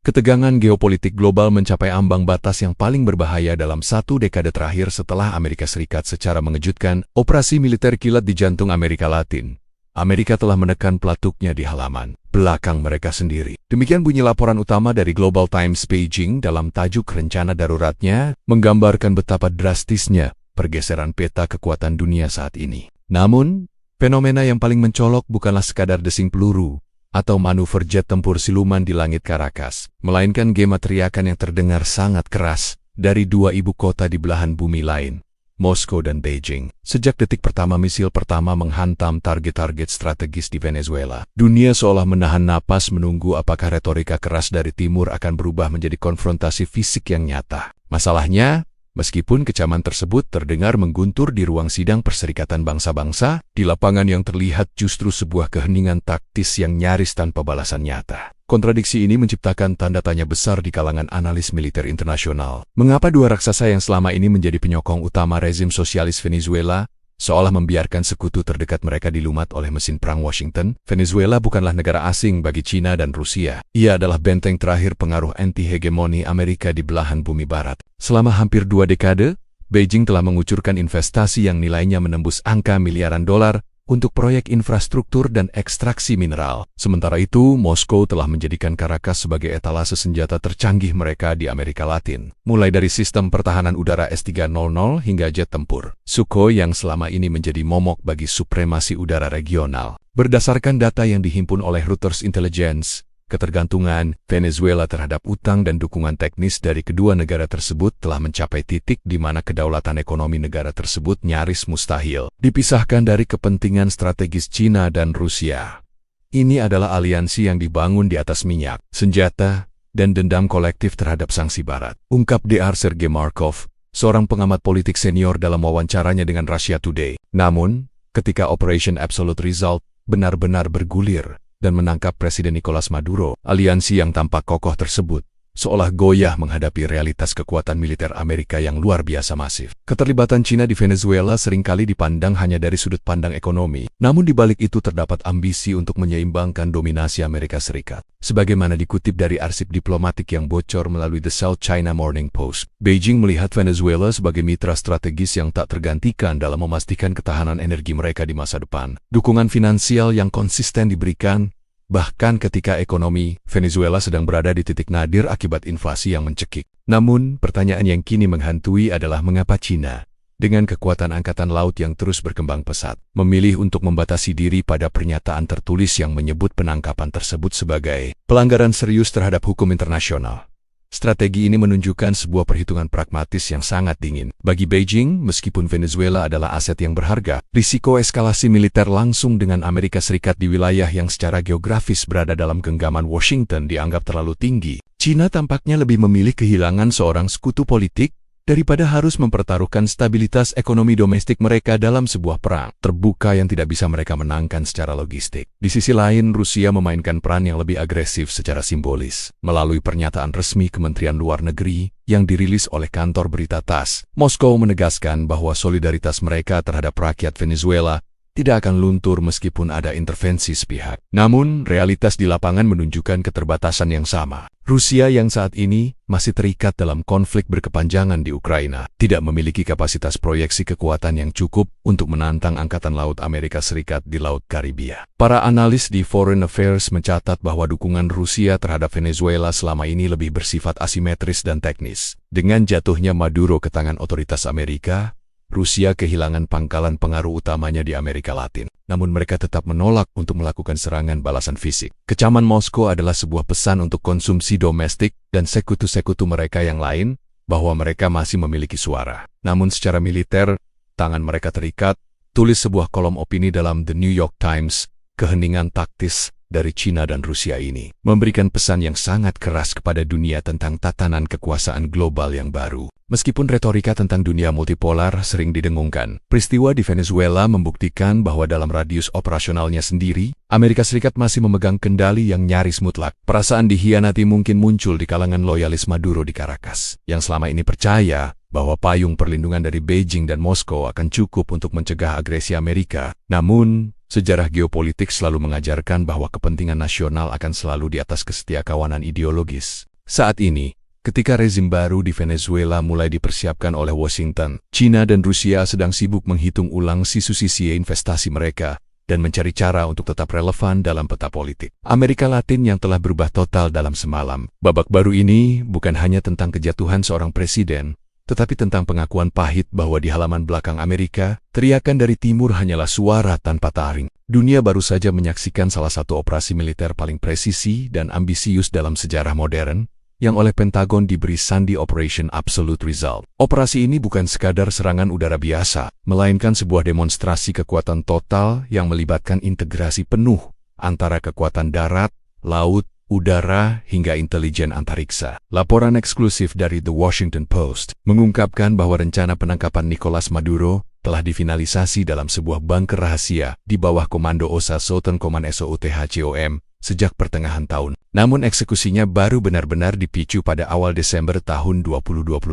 Ketegangan geopolitik global mencapai ambang batas yang paling berbahaya dalam satu dekade terakhir setelah Amerika Serikat secara mengejutkan operasi militer kilat di jantung Amerika Latin. Amerika telah menekan pelatuknya di halaman belakang mereka sendiri. Demikian bunyi laporan utama dari Global Times Beijing dalam tajuk rencana daruratnya, menggambarkan betapa drastisnya pergeseran peta kekuatan dunia saat ini. Namun, fenomena yang paling mencolok bukanlah sekadar desing peluru atau manuver jet tempur siluman di langit Caracas, melainkan gema teriakan yang terdengar sangat keras dari dua ibu kota di belahan bumi lain, Moskow dan Beijing. Sejak detik pertama misil pertama menghantam target-target strategis di Venezuela, dunia seolah menahan napas menunggu apakah retorika keras dari timur akan berubah menjadi konfrontasi fisik yang nyata. Masalahnya, meskipun kecaman tersebut terdengar mengguntur di ruang sidang Perserikatan Bangsa-Bangsa, di lapangan yang terlihat justru sebuah keheningan taktis yang nyaris tanpa balasan nyata. Kontradiksi ini menciptakan tanda tanya besar di kalangan analis militer internasional. Mengapa dua raksasa yang selama ini menjadi penyokong utama rezim sosialis Venezuela seolah membiarkan sekutu terdekat mereka dilumat oleh mesin perang Washington? Venezuela bukanlah negara asing bagi China dan Rusia. Ia adalah benteng terakhir pengaruh anti-hegemoni Amerika di belahan bumi barat. Selama hampir 2 dekade, Beijing telah mengucurkan investasi yang nilainya menembus angka miliaran dolar untuk proyek infrastruktur dan ekstraksi mineral. Sementara itu, Moskow telah menjadikan Caracas sebagai etalase senjata tercanggih mereka di Amerika Latin. Mulai dari sistem pertahanan udara S-300 hingga jet tempur Sukhoi yang selama ini menjadi momok bagi supremasi udara regional. Berdasarkan data yang dihimpun oleh Reuters Intelligence, ketergantungan Venezuela terhadap utang dan dukungan teknis dari kedua negara tersebut telah mencapai titik di mana kedaulatan ekonomi negara tersebut nyaris mustahil dipisahkan dari kepentingan strategis China dan Rusia. Ini adalah aliansi yang dibangun di atas minyak, senjata, dan dendam kolektif terhadap sanksi Barat, ungkap Dr. Sergei Markov, seorang pengamat politik senior dalam wawancaranya dengan Russia Today. Namun, ketika Operation Absolute Result benar-benar bergulir dan menangkap Presiden Nicolas Maduro, aliansi yang tampak kokoh tersebut seolah goyah menghadapi realitas kekuatan militer Amerika yang luar biasa masif. Keterlibatan China di Venezuela seringkali dipandang hanya dari sudut pandang ekonomi, namun di balik itu terdapat ambisi untuk menyeimbangkan dominasi Amerika Serikat. Sebagaimana dikutip dari arsip diplomatik yang bocor melalui The South China Morning Post, Beijing melihat Venezuela sebagai mitra strategis yang tak tergantikan dalam memastikan ketahanan energi mereka di masa depan. Dukungan finansial yang konsisten diberikan bahkan ketika ekonomi Venezuela sedang berada di titik nadir akibat inflasi yang mencekik. Namun, pertanyaan yang kini menghantui adalah mengapa China, dengan kekuatan angkatan laut yang terus berkembang pesat, memilih untuk membatasi diri pada pernyataan tertulis yang menyebut penangkapan tersebut sebagai pelanggaran serius terhadap hukum internasional. Strategi ini menunjukkan sebuah perhitungan pragmatis yang sangat dingin. Bagi Beijing, meskipun Venezuela adalah aset yang berharga, risiko eskalasi militer langsung dengan Amerika Serikat di wilayah yang secara geografis berada dalam genggaman Washington dianggap terlalu tinggi. China tampaknya lebih memilih kehilangan seorang sekutu politik daripada harus mempertaruhkan stabilitas ekonomi domestik mereka dalam sebuah perang terbuka yang tidak bisa mereka menangkan secara logistik. Di sisi lain, Rusia memainkan peran yang lebih agresif secara simbolis. Melalui pernyataan resmi Kementerian Luar Negeri yang dirilis oleh kantor berita TASS, Moskow menegaskan bahwa solidaritas mereka terhadap rakyat Venezuela tidak akan luntur meskipun ada intervensi sepihak. Namun, realitas di lapangan menunjukkan keterbatasan yang sama. Rusia yang saat ini masih terikat dalam konflik berkepanjangan di Ukraina, tidak memiliki kapasitas proyeksi kekuatan yang cukup untuk menantang Angkatan Laut Amerika Serikat di Laut Karibia. Para analis di Foreign Affairs mencatat bahwa dukungan Rusia terhadap Venezuela selama ini lebih bersifat asimetris dan teknis. Dengan jatuhnya Maduro ke tangan otoritas Amerika, Rusia kehilangan pangkalan pengaruh utamanya di Amerika Latin. Namun mereka tetap menolak untuk melakukan serangan balasan fisik. Kecaman Moskow adalah sebuah pesan untuk konsumsi domestik dan sekutu-sekutu mereka yang lain bahwa mereka masih memiliki suara. Namun secara militer, tangan mereka terikat, tulis sebuah kolom opini dalam The New York Times, keheningan taktis dari China dan Rusia ini memberikan pesan yang sangat keras kepada dunia tentang tatanan kekuasaan global yang baru. Meskipun retorika tentang dunia multipolar sering didengungkan, peristiwa di Venezuela membuktikan bahwa dalam radius operasionalnya sendiri, Amerika Serikat masih memegang kendali yang nyaris mutlak. Perasaan dikhianati mungkin muncul di kalangan loyalis Maduro di Caracas, yang selama ini percaya bahwa payung perlindungan dari Beijing dan Moskow akan cukup untuk mencegah agresi Amerika. Namun, sejarah geopolitik selalu mengajarkan bahwa kepentingan nasional akan selalu di atas kesetiakawanan ideologis. Saat ini, ketika rezim baru di Venezuela mulai dipersiapkan oleh Washington, China dan Rusia sedang sibuk menghitung ulang sisi-sisi investasi mereka dan mencari cara untuk tetap relevan dalam peta politik Amerika Latin yang telah berubah total dalam semalam. Babak baru ini bukan hanya tentang kejatuhan seorang presiden, tetapi tentang pengakuan pahit bahwa di halaman belakang Amerika, teriakan dari timur hanyalah suara tanpa taring. Dunia baru saja menyaksikan salah satu operasi militer paling presisi dan ambisius dalam sejarah modern, yang oleh Pentagon diberi sandi Operation Absolute Result. Operasi ini bukan sekadar serangan udara biasa, melainkan sebuah demonstrasi kekuatan total yang melibatkan integrasi penuh antara kekuatan darat, laut, udara, hingga intelijen antariksa. Laporan eksklusif dari The Washington Post mengungkapkan bahwa rencana penangkapan Nicolas Maduro telah difinalisasi dalam sebuah bunker rahasia di bawah komando OSA Southern Command SOUTHCOM sejak pertengahan tahun. Namun eksekusinya baru benar-benar dipicu pada awal Desember tahun 2025.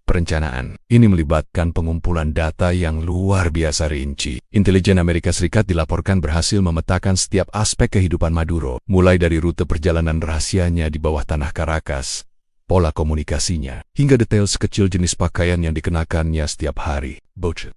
Perencanaan ini melibatkan pengumpulan data yang luar biasa rinci. Intelijen Amerika Serikat dilaporkan berhasil memetakan setiap aspek kehidupan Maduro, mulai dari rute perjalanan rahasianya di bawah tanah Caracas, pola komunikasinya, hingga detail sekecil jenis pakaian yang dikenakannya setiap hari.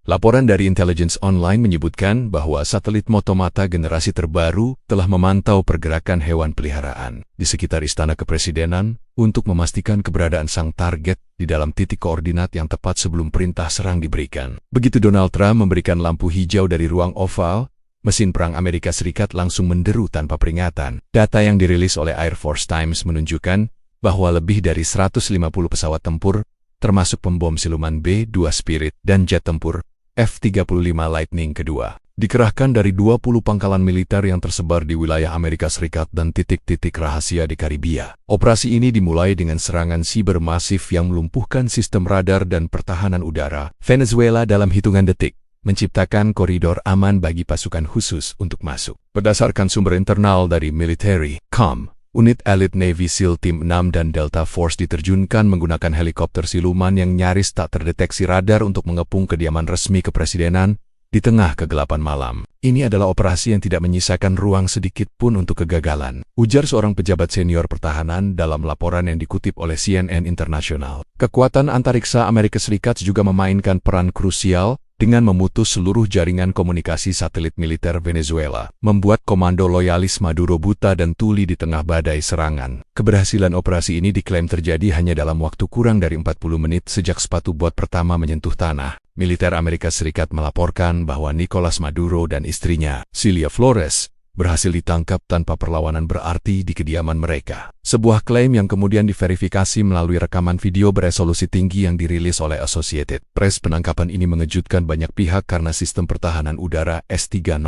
Laporan dari Intelligence Online menyebutkan bahwa satelit motomata generasi terbaru telah memantau pergerakan hewan peliharaan di sekitar Istana Kepresidenan untuk memastikan keberadaan sang target di dalam titik koordinat yang tepat sebelum perintah serang diberikan. Begitu Donald Trump memberikan lampu hijau dari ruang oval, mesin perang Amerika Serikat langsung menderu tanpa peringatan. Data yang dirilis oleh Air Force Times menunjukkan bahwa lebih dari 150 pesawat tempur, termasuk pembom siluman B-2 Spirit dan jet tempur F-35 Lightning kedua, dikerahkan dari 20 pangkalan militer yang tersebar di wilayah Amerika Serikat dan titik-titik rahasia di Karibia. Operasi ini dimulai dengan serangan siber masif yang melumpuhkan sistem radar dan pertahanan udara Venezuela dalam hitungan detik, menciptakan koridor aman bagi pasukan khusus untuk masuk. Berdasarkan sumber internal dari Military.com, unit elit Navy SEAL Tim 6 dan Delta Force diterjunkan menggunakan helikopter siluman yang nyaris tak terdeteksi radar untuk mengepung kediaman resmi kepresidenan di tengah kegelapan malam. Ini adalah operasi yang tidak menyisakan ruang sedikit pun untuk kegagalan, ujar seorang pejabat senior pertahanan dalam laporan yang dikutip oleh CNN International. Kekuatan antariksa Amerika Serikat juga memainkan peran krusial dengan memutus seluruh jaringan komunikasi satelit militer Venezuela, membuat komando loyalis Maduro buta dan tuli di tengah badai serangan. Keberhasilan operasi ini diklaim terjadi hanya dalam waktu kurang dari 40 menit sejak sepatu bot pertama menyentuh tanah. Militer Amerika Serikat melaporkan bahwa Nicolas Maduro dan istrinya, Cilia Flores, berhasil ditangkap tanpa perlawanan berarti di kediaman mereka. Sebuah klaim yang kemudian diverifikasi melalui rekaman video beresolusi tinggi yang dirilis oleh Associated Press. Penangkapan ini mengejutkan banyak pihak karena sistem pertahanan udara S-300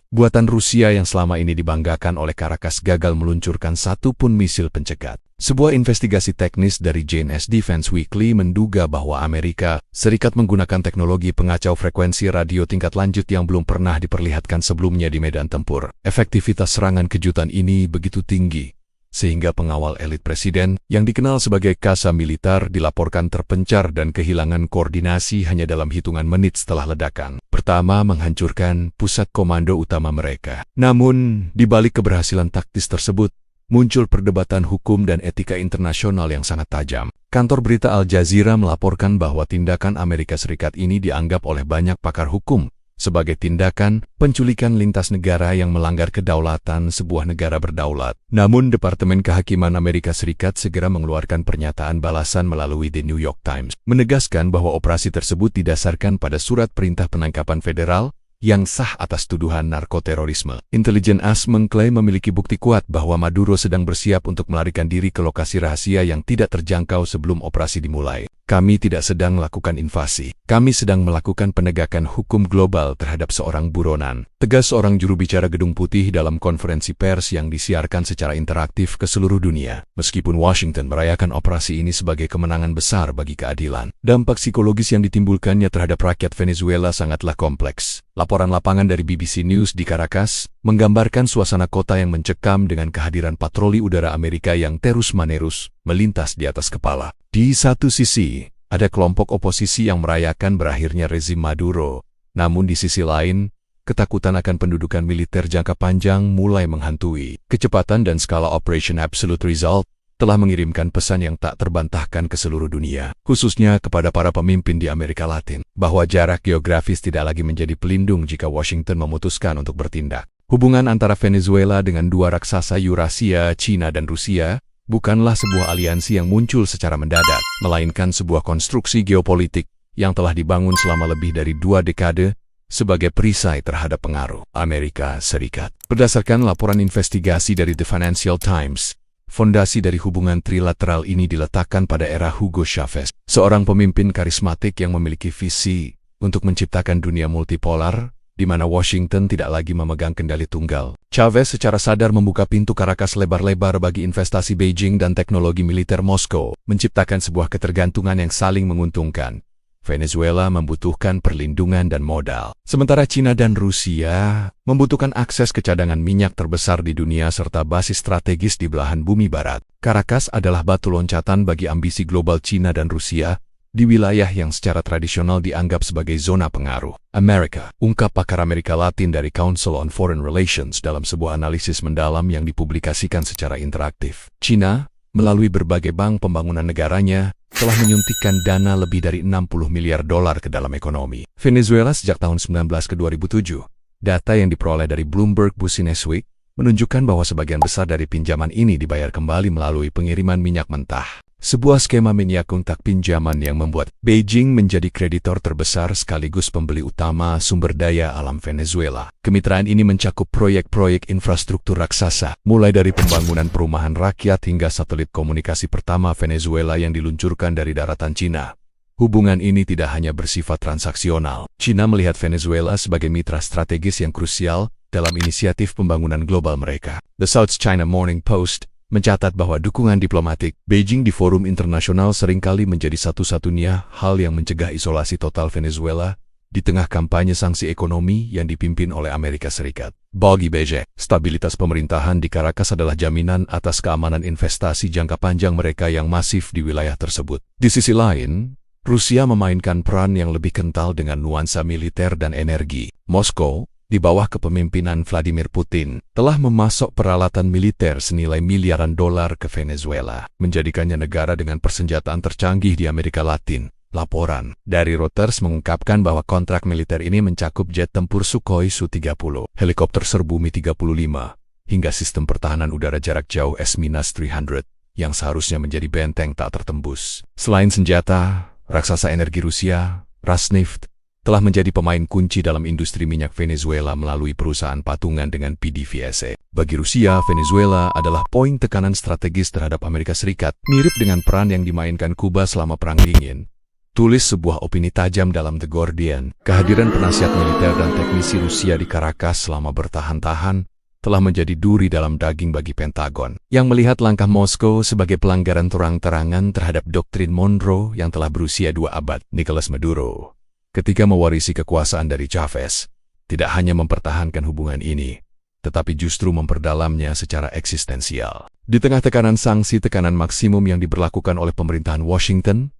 buatan Rusia yang selama ini dibanggakan oleh Caracas gagal meluncurkan satu pun misil pencegat. Sebuah investigasi teknis dari JNS Defense Weekly menduga bahwa Amerika Serikat menggunakan teknologi pengacau frekuensi radio tingkat lanjut yang belum pernah diperlihatkan sebelumnya di medan tempur. Efektivitas serangan kejutan ini begitu tinggi, sehingga pengawal elit presiden yang dikenal sebagai kasa militer dilaporkan terpencar dan kehilangan koordinasi hanya dalam hitungan menit setelah ledakan pertama menghancurkan pusat komando utama mereka. Namun, di balik keberhasilan taktis tersebut, muncul perdebatan hukum dan etika internasional yang sangat tajam. Kantor berita Al Jazeera melaporkan bahwa tindakan Amerika Serikat ini dianggap oleh banyak pakar hukum sebagai tindakan penculikan lintas negara yang melanggar kedaulatan sebuah negara berdaulat. Namun, Departemen Kehakiman Amerika Serikat segera mengeluarkan pernyataan balasan melalui The New York Times, menegaskan bahwa operasi tersebut didasarkan pada surat perintah penangkapan federal yang sah atas tuduhan narkoterorisme. Intelijen AS mengklaim memiliki bukti kuat bahwa Maduro sedang bersiap untuk melarikan diri ke lokasi rahasia yang tidak terjangkau sebelum operasi dimulai. Kami tidak sedang melakukan invasi. Kami sedang melakukan penegakan hukum global terhadap seorang buronan, tegas seorang juru bicara Gedung Putih dalam konferensi pers yang disiarkan secara interaktif ke seluruh dunia. Meskipun Washington merayakan operasi ini sebagai kemenangan besar bagi keadilan, dampak psikologis yang ditimbulkannya terhadap rakyat Venezuela sangatlah kompleks. Laporan lapangan dari BBC News di Caracas menggambarkan suasana kota yang mencekam dengan kehadiran patroli udara Amerika yang terus-menerus melintas di atas kepala. Di satu sisi, ada kelompok oposisi yang merayakan berakhirnya rezim Maduro. Namun di sisi lain, ketakutan akan pendudukan militer jangka panjang mulai menghantui. Kecepatan dan skala Operation Absolute Result telah mengirimkan pesan yang tak terbantahkan ke seluruh dunia, khususnya kepada para pemimpin di Amerika Latin, bahwa jarak geografis tidak lagi menjadi pelindung jika Washington memutuskan untuk bertindak. Hubungan antara Venezuela dengan dua raksasa Eurasia, China dan Rusia, bukanlah sebuah aliansi yang muncul secara mendadak, melainkan sebuah konstruksi geopolitik yang telah dibangun selama lebih dari 2 dekade sebagai perisai terhadap pengaruh Amerika Serikat. Berdasarkan laporan investigasi dari The Financial Times, fondasi dari hubungan trilateral ini diletakkan pada era Hugo Chavez, seorang pemimpin karismatik yang memiliki visi untuk menciptakan dunia multipolar, di mana Washington tidak lagi memegang kendali tunggal. Chavez secara sadar membuka pintu Caracas lebar-lebar bagi investasi Beijing dan teknologi militer Moskow, menciptakan sebuah ketergantungan yang saling menguntungkan. Venezuela membutuhkan perlindungan dan modal, sementara China dan Rusia membutuhkan akses ke cadangan minyak terbesar di dunia serta basis strategis di belahan bumi barat. Caracas adalah batu loncatan bagi ambisi global China dan Rusia di wilayah yang secara tradisional dianggap sebagai zona pengaruh Amerika, ungkap pakar Amerika Latin dari Council on Foreign Relations dalam sebuah analisis mendalam yang dipublikasikan secara interaktif. China, melalui berbagai bank pembangunan negaranya, telah menyuntikkan dana lebih dari 60 miliar dolar ke dalam ekonomi Venezuela sejak tahun 19 ke 2007. Data yang diperoleh dari Bloomberg Business Week menunjukkan bahwa sebagian besar dari pinjaman ini dibayar kembali melalui pengiriman minyak mentah. Sebuah skema minyak kontak pinjaman yang membuat Beijing menjadi kreditor terbesar sekaligus pembeli utama sumber daya alam Venezuela. Kemitraan ini mencakup proyek-proyek infrastruktur raksasa, mulai dari pembangunan perumahan rakyat hingga satelit komunikasi pertama Venezuela yang diluncurkan dari daratan Cina. Hubungan ini tidak hanya bersifat transaksional. China melihat Venezuela sebagai mitra strategis yang krusial dalam inisiatif pembangunan global mereka. The South China Morning Post mencatat bahwa dukungan diplomatik Beijing di forum internasional seringkali menjadi satu-satunya hal yang mencegah isolasi total Venezuela di tengah kampanye sanksi ekonomi yang dipimpin oleh Amerika Serikat. Bagi Beijing, stabilitas pemerintahan di Caracas adalah jaminan atas keamanan investasi jangka panjang mereka yang masif di wilayah tersebut. Di sisi lain, Rusia memainkan peran yang lebih kental dengan nuansa militer dan energi. Moskow, di bawah kepemimpinan Vladimir Putin, telah memasok peralatan militer senilai miliaran dolar ke Venezuela, menjadikannya negara dengan persenjataan tercanggih di Amerika Latin. Laporan dari Reuters mengungkapkan bahwa kontrak militer ini mencakup jet tempur Sukhoi Su-30, helikopter serbu Mi-35, hingga sistem pertahanan udara jarak jauh S-300, yang seharusnya menjadi benteng tak tertembus. Selain senjata, raksasa energi Rusia, Rosneft, telah menjadi pemain kunci dalam industri minyak Venezuela melalui perusahaan patungan dengan PDVSA. Bagi Rusia, Venezuela adalah poin tekanan strategis terhadap Amerika Serikat, mirip dengan peran yang dimainkan Kuba selama Perang Dingin. Tulis sebuah opini tajam dalam The Guardian, kehadiran penasihat militer dan teknisi Rusia di Caracas selama bertahan-tahan telah menjadi duri dalam daging bagi Pentagon, yang melihat langkah Moskow sebagai pelanggaran terang-terangan terhadap doktrin Monroe yang telah berusia 2 abad. Nicolas Maduro, ketika mewarisi kekuasaan dari Chavez, tidak hanya mempertahankan hubungan ini, tetapi justru memperdalamnya secara eksistensial. Di tengah tekanan sanksi tekanan maksimum yang diberlakukan oleh pemerintahan Washington,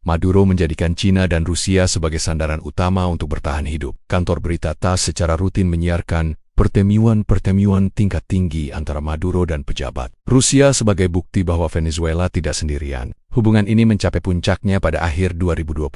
Maduro menjadikan China dan Rusia sebagai sandaran utama untuk bertahan hidup. Kantor berita TASS secara rutin menyiarkan pertemuan tingkat tinggi antara Maduro dan pejabat Rusia sebagai bukti bahwa Venezuela tidak sendirian. Hubungan ini mencapai puncaknya pada akhir 2025,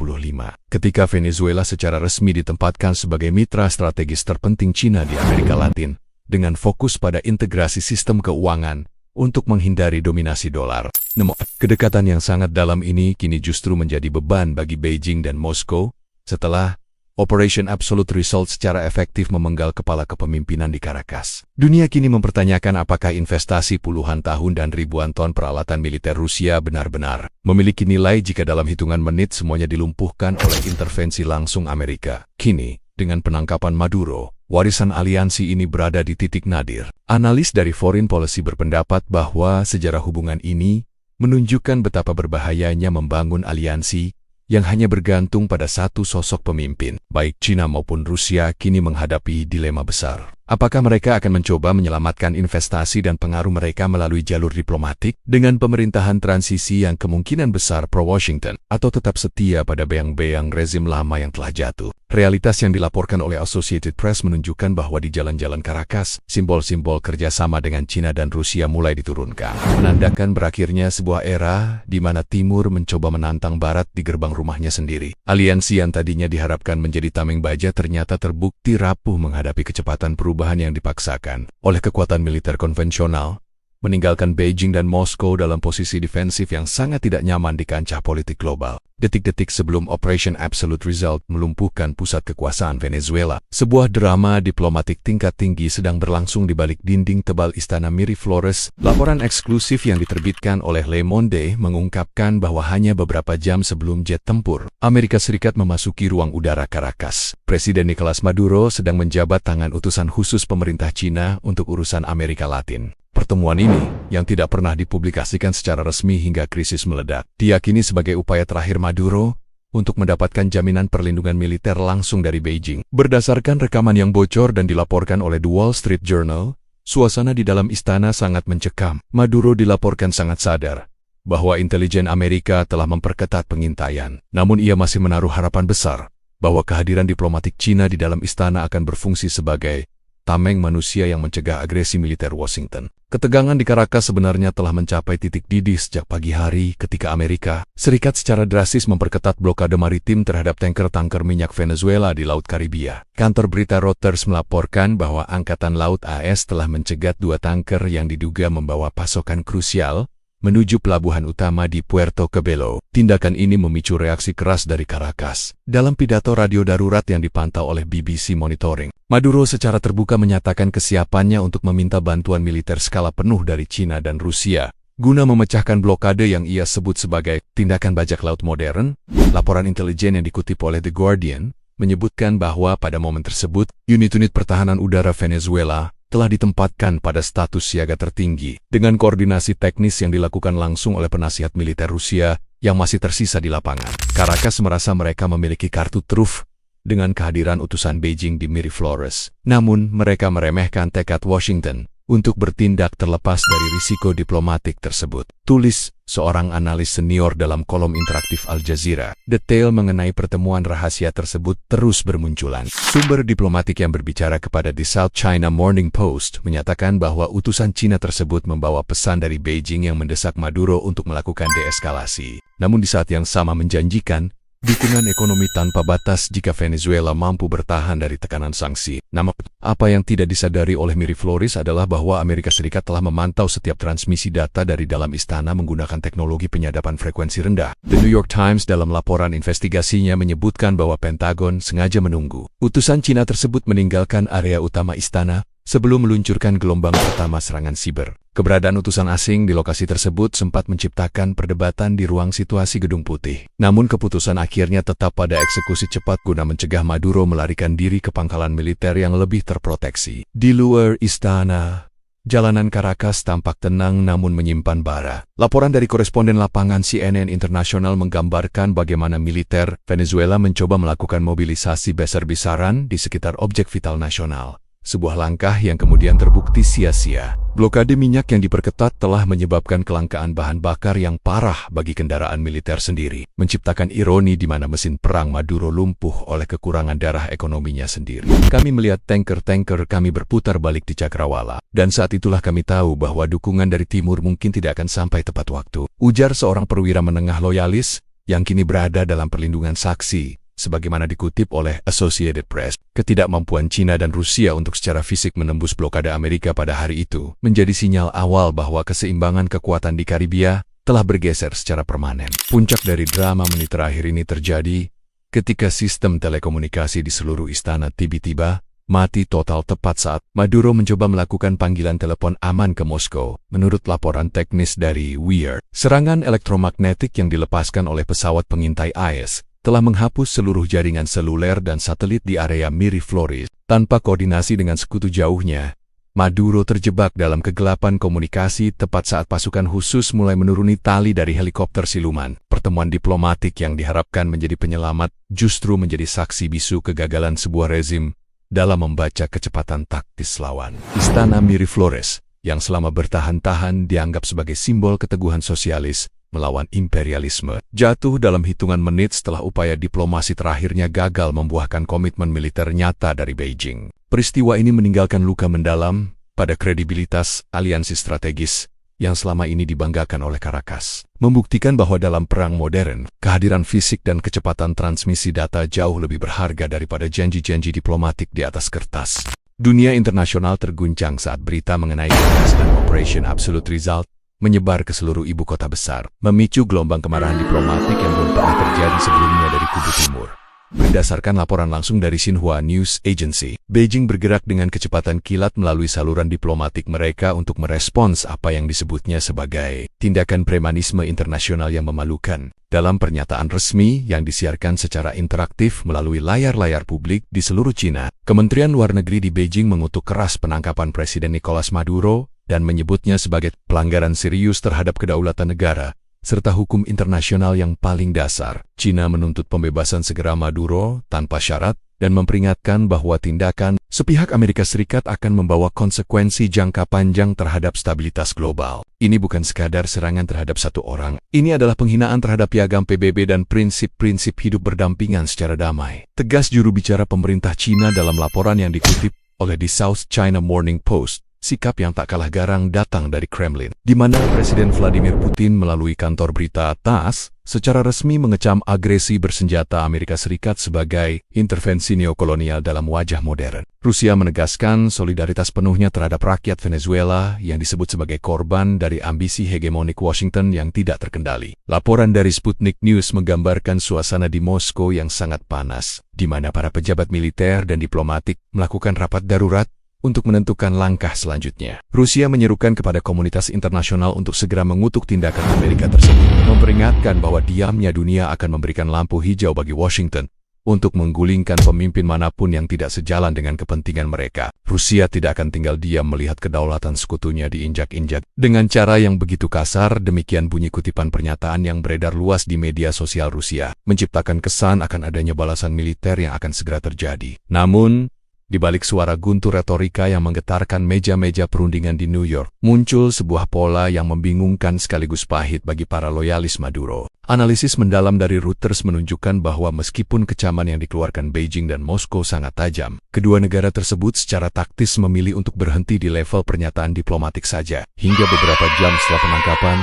ketika Venezuela secara resmi ditempatkan sebagai mitra strategis terpenting China di Amerika Latin, dengan fokus pada integrasi sistem keuangan untuk menghindari dominasi dolar. Namun, kedekatan yang sangat dalam ini kini justru menjadi beban bagi Beijing dan Moskow setelah Operation Absolute Result secara efektif memenggal kepala kepemimpinan di Caracas. Dunia kini mempertanyakan apakah investasi puluhan tahun dan ribuan ton peralatan militer Rusia benar-benar memiliki nilai jika dalam hitungan menit semuanya dilumpuhkan oleh intervensi langsung Amerika. Kini, dengan penangkapan Maduro, warisan aliansi ini berada di titik nadir. Analis dari Foreign Policy berpendapat bahwa sejarah hubungan ini menunjukkan betapa berbahayanya membangun aliansi yang hanya bergantung pada satu sosok pemimpin. Baik China maupun Rusia kini menghadapi dilema besar. Apakah mereka akan mencoba menyelamatkan investasi dan pengaruh mereka melalui jalur diplomatik dengan pemerintahan transisi yang kemungkinan besar pro-Washington, atau tetap setia pada beang-beang rezim lama yang telah jatuh? Realitas yang dilaporkan oleh Associated Press menunjukkan bahwa di jalan-jalan Caracas, simbol-simbol kerjasama dengan China dan Rusia mulai diturunkan, menandakan berakhirnya sebuah era di mana Timur mencoba menantang Barat di gerbang rumahnya sendiri. Aliansi yang tadinya diharapkan menjadi tameng baja ternyata terbukti rapuh menghadapi kecepatan perubahan yang dipaksakan oleh kekuatan militer konvensional, meninggalkan Beijing dan Moskow dalam posisi defensif yang sangat tidak nyaman di kancah politik global. Detik-detik sebelum Operation Absolute Result melumpuhkan pusat kekuasaan Venezuela, sebuah drama diplomatik tingkat tinggi sedang berlangsung di balik dinding tebal Istana Miraflores. Laporan eksklusif yang diterbitkan oleh Le Monde mengungkapkan bahwa hanya beberapa jam sebelum jet tempur Amerika Serikat memasuki ruang udara Caracas, Presiden Nicolas Maduro sedang menjabat tangan utusan khusus pemerintah China untuk urusan Amerika Latin. Pertemuan ini, yang tidak pernah dipublikasikan secara resmi hingga krisis meledak, diyakini sebagai upaya terakhir Maduro untuk mendapatkan jaminan perlindungan militer langsung dari Beijing. Berdasarkan rekaman yang bocor dan dilaporkan oleh The Wall Street Journal, suasana di dalam istana sangat mencekam. Maduro dilaporkan sangat sadar bahwa intelijen Amerika telah memperketat pengintaian. Namun ia masih menaruh harapan besar bahwa kehadiran diplomatik China di dalam istana akan berfungsi sebagai tameng manusia yang mencegah agresi militer Washington. Ketegangan di Caracas sebenarnya telah mencapai titik didih sejak pagi hari ketika Amerika Serikat secara drastis memperketat blokade maritim terhadap tanker-tanker minyak Venezuela di Laut Karibia. Kantor berita Reuters melaporkan bahwa Angkatan Laut AS telah mencegat 2 tanker yang diduga membawa pasokan krusial menuju pelabuhan utama di Puerto Cabello. Tindakan ini memicu reaksi keras dari Caracas. Dalam pidato radio darurat yang dipantau oleh BBC Monitoring, Maduro secara terbuka menyatakan kesiapannya untuk meminta bantuan militer skala penuh dari China dan Rusia guna memecahkan blokade yang ia sebut sebagai tindakan bajak laut modern. Laporan intelijen yang dikutip oleh The Guardian menyebutkan bahwa pada momen tersebut, unit-unit pertahanan udara Venezuela telah ditempatkan pada status siaga tertinggi dengan koordinasi teknis yang dilakukan langsung oleh penasihat militer Rusia yang masih tersisa di lapangan. Caracas merasa mereka memiliki kartu truf dengan kehadiran utusan Beijing di Miraflores. Namun, mereka meremehkan tekad Washington untuk bertindak terlepas dari risiko diplomatik tersebut. Tulis seorang analis senior dalam kolom interaktif Al Jazeera. Detail mengenai pertemuan rahasia tersebut terus bermunculan. Sumber diplomatik yang berbicara kepada The South China Morning Post menyatakan bahwa utusan China tersebut membawa pesan dari Beijing yang mendesak Maduro untuk melakukan deeskalasi. Namun di saat yang sama menjanjikan dukungan ekonomi tanpa batas jika Venezuela mampu bertahan dari tekanan sanksi. Namun, apa yang tidak disadari oleh Miraflores adalah bahwa Amerika Serikat telah memantau setiap transmisi data dari dalam istana menggunakan teknologi penyadapan frekuensi rendah. The New York Times dalam laporan investigasinya menyebutkan bahwa Pentagon sengaja menunggu utusan China tersebut meninggalkan area utama istana sebelum meluncurkan gelombang pertama serangan siber. Keberadaan utusan asing di lokasi tersebut sempat menciptakan perdebatan di ruang situasi Gedung Putih. Namun keputusan akhirnya tetap pada eksekusi cepat guna mencegah Maduro melarikan diri ke pangkalan militer yang lebih terproteksi. Di luar istana, jalanan Caracas tampak tenang namun menyimpan bara. Laporan dari koresponden lapangan CNN International menggambarkan bagaimana militer Venezuela mencoba melakukan mobilisasi besar-besaran di sekitar objek vital nasional. Sebuah langkah yang kemudian terbukti sia-sia. Blokade minyak yang diperketat telah menyebabkan kelangkaan bahan bakar yang parah bagi kendaraan militer sendiri, menciptakan ironi di mana mesin perang Maduro lumpuh oleh kekurangan darah ekonominya sendiri. Kami melihat tanker-tanker kami berputar balik di Cakrawala, dan saat itulah kami tahu bahwa dukungan dari timur mungkin tidak akan sampai tepat waktu, ujar seorang perwira menengah loyalis yang kini berada dalam perlindungan saksi. Sebagaimana dikutip oleh Associated Press, ketidakmampuan China dan Rusia untuk secara fisik menembus blokade Amerika pada hari itu menjadi sinyal awal bahwa keseimbangan kekuatan di Karibia telah bergeser secara permanen. Puncak dari drama menit terakhir ini terjadi ketika sistem telekomunikasi di seluruh istana tiba-tiba mati total tepat saat Maduro mencoba melakukan panggilan telepon aman ke Moskow. Menurut laporan teknis dari Wired, serangan elektromagnetik yang dilepaskan oleh pesawat pengintai AES telah menghapus seluruh jaringan seluler dan satelit di area Miraflores. Tanpa koordinasi dengan sekutu jauhnya, Maduro terjebak dalam kegelapan komunikasi tepat saat pasukan khusus mulai menuruni tali dari helikopter siluman. Pertemuan diplomatik yang diharapkan menjadi penyelamat justru menjadi saksi bisu kegagalan sebuah rezim dalam membaca kecepatan taktis lawan. Istana Miraflores, yang selama bertahan-tahan dianggap sebagai simbol keteguhan sosialis melawan imperialisme, jatuh dalam hitungan menit setelah upaya diplomasi terakhirnya gagal membuahkan komitmen militer nyata dari Beijing. Peristiwa ini meninggalkan luka mendalam pada kredibilitas aliansi strategis yang selama ini dibanggakan oleh Caracas. Membuktikan bahwa dalam perang modern, kehadiran fisik dan kecepatan transmisi data jauh lebih berharga daripada janji-janji diplomatik di atas kertas. Dunia internasional terguncang saat berita mengenai Caracas dan Operation Absolute Result menyebar ke seluruh ibu kota besar, memicu gelombang kemarahan diplomatik yang belum pernah terjadi sebelumnya dari kubu timur. Berdasarkan laporan langsung dari Xinhua News Agency, Beijing bergerak dengan kecepatan kilat melalui saluran diplomatik mereka untuk merespons apa yang disebutnya sebagai tindakan premanisme internasional yang memalukan. Dalam pernyataan resmi yang disiarkan secara interaktif melalui layar-layar publik di seluruh China, Kementerian Luar Negeri di Beijing mengutuk keras penangkapan Presiden Nicolas Maduro dan menyebutnya sebagai pelanggaran serius terhadap kedaulatan negara serta hukum internasional yang paling dasar. China menuntut pembebasan segera Maduro tanpa syarat dan memperingatkan bahwa tindakan sepihak Amerika Serikat akan membawa konsekuensi jangka panjang terhadap stabilitas global. Ini bukan sekadar serangan terhadap satu orang. Ini adalah penghinaan terhadap piagam PBB dan prinsip-prinsip hidup berdampingan secara damai. Tegas juru bicara pemerintah China dalam laporan yang dikutip oleh The South China Morning Post. Sikap yang tak kalah garang datang dari Kremlin, di mana Presiden Vladimir Putin melalui kantor berita TASS secara resmi mengecam agresi bersenjata Amerika Serikat sebagai intervensi neokolonial dalam wajah modern. Rusia menegaskan solidaritas penuhnya terhadap rakyat Venezuela yang disebut sebagai korban dari ambisi hegemonik Washington yang tidak terkendali. Laporan dari Sputnik News menggambarkan suasana di Moskow yang sangat panas, di mana para pejabat militer dan diplomatik melakukan rapat darurat untuk menentukan langkah selanjutnya. Rusia menyerukan kepada komunitas internasional untuk segera mengutuk tindakan Amerika tersebut, memperingatkan bahwa diamnya dunia akan memberikan lampu hijau bagi Washington untuk menggulingkan pemimpin manapun yang tidak sejalan dengan kepentingan mereka. Rusia tidak akan tinggal diam melihat kedaulatan sekutunya diinjak-injak. Dengan cara yang begitu kasar, demikian bunyi kutipan pernyataan yang beredar luas di media sosial Rusia, menciptakan kesan akan adanya balasan militer yang akan segera terjadi. Namun, di balik suara guntur retorika yang menggetarkan meja-meja perundingan di New York, muncul sebuah pola yang membingungkan sekaligus pahit bagi para loyalis Maduro. Analisis mendalam dari Reuters menunjukkan bahwa meskipun kecaman yang dikeluarkan Beijing dan Moskow sangat tajam, kedua negara tersebut secara taktis memilih untuk berhenti di level pernyataan diplomatik saja. Hingga beberapa jam setelah penangkapan,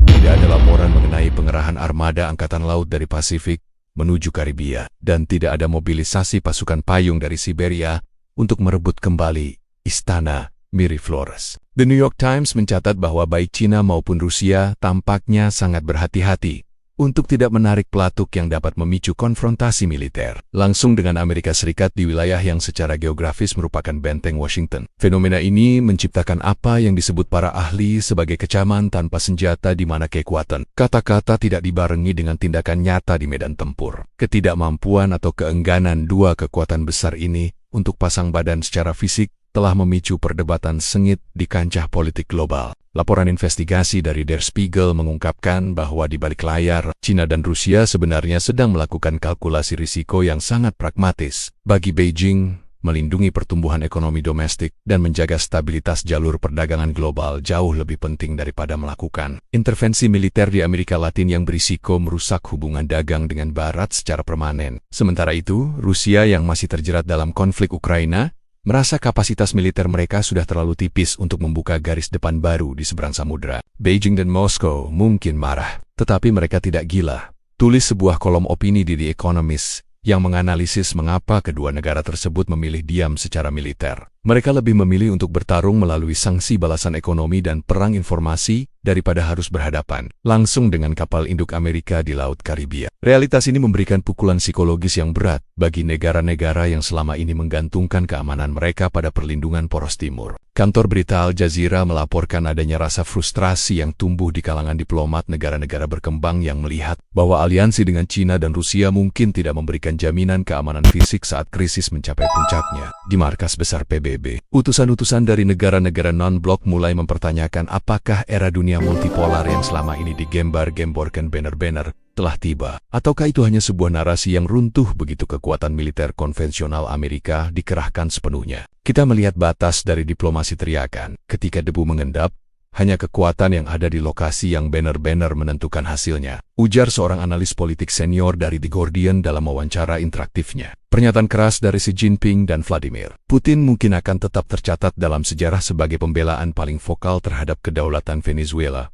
tidak ada laporan mengenai pengerahan armada Angkatan Laut dari Pasifik menuju Karibia, dan tidak ada mobilisasi pasukan payung dari Siberia untuk merebut kembali Istana Miraflores. The New York Times mencatat bahwa baik China maupun Rusia tampaknya sangat berhati-hati untuk tidak menarik pelatuk yang dapat memicu konfrontasi militer langsung dengan Amerika Serikat di wilayah yang secara geografis merupakan benteng Washington. Fenomena ini menciptakan apa yang disebut para ahli sebagai kecaman tanpa senjata, di mana kekuatan kata-kata tidak dibarengi dengan tindakan nyata di medan tempur. Ketidakmampuan atau keengganan dua kekuatan besar ini untuk pasang badan secara fisik telah memicu perdebatan sengit di kancah politik global. Laporan investigasi dari Der Spiegel mengungkapkan bahwa di balik layar, China dan Rusia sebenarnya sedang melakukan kalkulasi risiko yang sangat pragmatis. Bagi Beijing, melindungi pertumbuhan ekonomi domestik dan menjaga stabilitas jalur perdagangan global jauh lebih penting daripada melakukan intervensi militer di Amerika Latin yang berisiko merusak hubungan dagang dengan Barat secara permanen. Sementara itu, Rusia yang masih terjerat dalam konflik Ukraina merasa kapasitas militer mereka sudah terlalu tipis untuk membuka garis depan baru di seberang samudera. Beijing dan Moskow mungkin marah, tetapi mereka tidak gila. Tulis sebuah kolom opini di The Economist yang menganalisis mengapa kedua negara tersebut memilih diam secara militer. Mereka lebih memilih untuk bertarung melalui sanksi balasan ekonomi dan perang informasi daripada harus berhadapan langsung dengan kapal induk Amerika di Laut Karibia. Realitas ini memberikan pukulan psikologis yang berat bagi negara-negara yang selama ini menggantungkan keamanan mereka pada perlindungan poros timur. Kantor berita Al Jazeera melaporkan adanya rasa frustrasi yang tumbuh di kalangan diplomat negara-negara berkembang yang melihat bahwa aliansi dengan China dan Rusia mungkin tidak memberikan jaminan keamanan fisik saat krisis mencapai puncaknya. Di markas besar PBB, utusan-utusan dari negara-negara non-blok mulai mempertanyakan apakah era dunia multipolar yang selama ini digembar-gemborkan banner-banner telah tiba. Ataukah itu hanya sebuah narasi yang runtuh begitu kekuatan militer konvensional Amerika dikerahkan sepenuhnya? Kita melihat batas dari diplomasi teriakan. Ketika debu mengendap, hanya kekuatan yang ada di lokasi yang benar-benar menentukan hasilnya, ujar seorang analis politik senior dari The Guardian dalam wawancara interaktifnya. Pernyataan keras dari Xi Jinping dan Vladimir Putin mungkin akan tetap tercatat dalam sejarah sebagai pembelaan paling vokal terhadap kedaulatan Venezuela.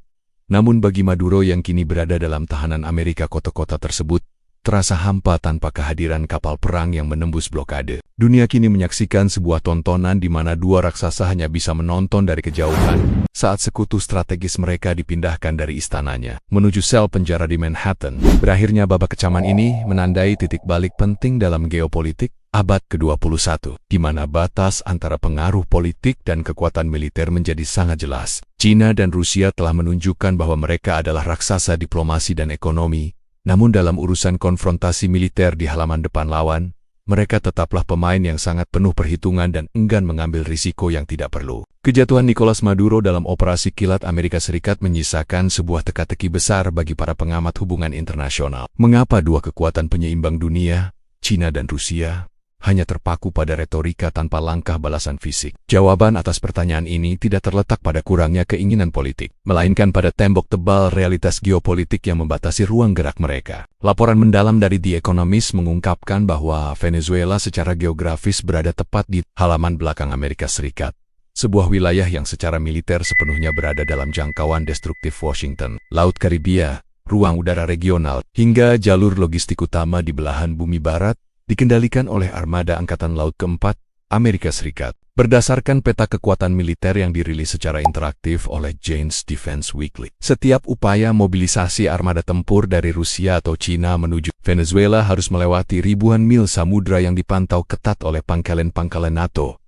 Namun bagi Maduro yang kini berada dalam tahanan Amerika, kota-kota tersebut terasa hampa tanpa kehadiran kapal perang yang menembus blokade. Dunia kini menyaksikan sebuah tontonan di mana dua raksasa hanya bisa menonton dari kejauhan saat sekutu strategis mereka dipindahkan dari istananya menuju sel penjara di Manhattan. Berakhirnya babak kecaman ini menandai titik balik penting dalam geopolitik abad ke-21, di mana batas antara pengaruh politik dan kekuatan militer menjadi sangat jelas. China dan Rusia telah menunjukkan bahwa mereka adalah raksasa diplomasi dan ekonomi. Namun dalam urusan konfrontasi militer di halaman depan lawan, mereka tetaplah pemain yang sangat penuh perhitungan dan enggan mengambil risiko yang tidak perlu. Kejatuhan Nicolas Maduro dalam operasi kilat Amerika Serikat menyisakan sebuah teka-teki besar bagi para pengamat hubungan internasional. Mengapa dua kekuatan penyeimbang dunia, China dan Rusia, hanya terpaku pada retorika tanpa langkah balasan fisik? Jawaban atas pertanyaan ini tidak terletak pada kurangnya keinginan politik, melainkan pada tembok tebal realitas geopolitik yang membatasi ruang gerak mereka. Laporan mendalam dari The Economist mengungkapkan bahwa Venezuela secara geografis berada tepat di halaman belakang Amerika Serikat, sebuah wilayah yang secara militer sepenuhnya berada dalam jangkauan destruktif Washington, Laut Karibia, ruang udara regional, hingga jalur logistik utama di belahan bumi barat, dikendalikan oleh Armada Angkatan Laut keempat Amerika Serikat. Berdasarkan peta kekuatan militer yang dirilis secara interaktif oleh Jane's Defense Weekly, setiap upaya mobilisasi armada tempur dari Rusia atau China menuju Venezuela harus melewati ribuan mil samudra yang dipantau ketat oleh pangkalan-pangkalan NATO.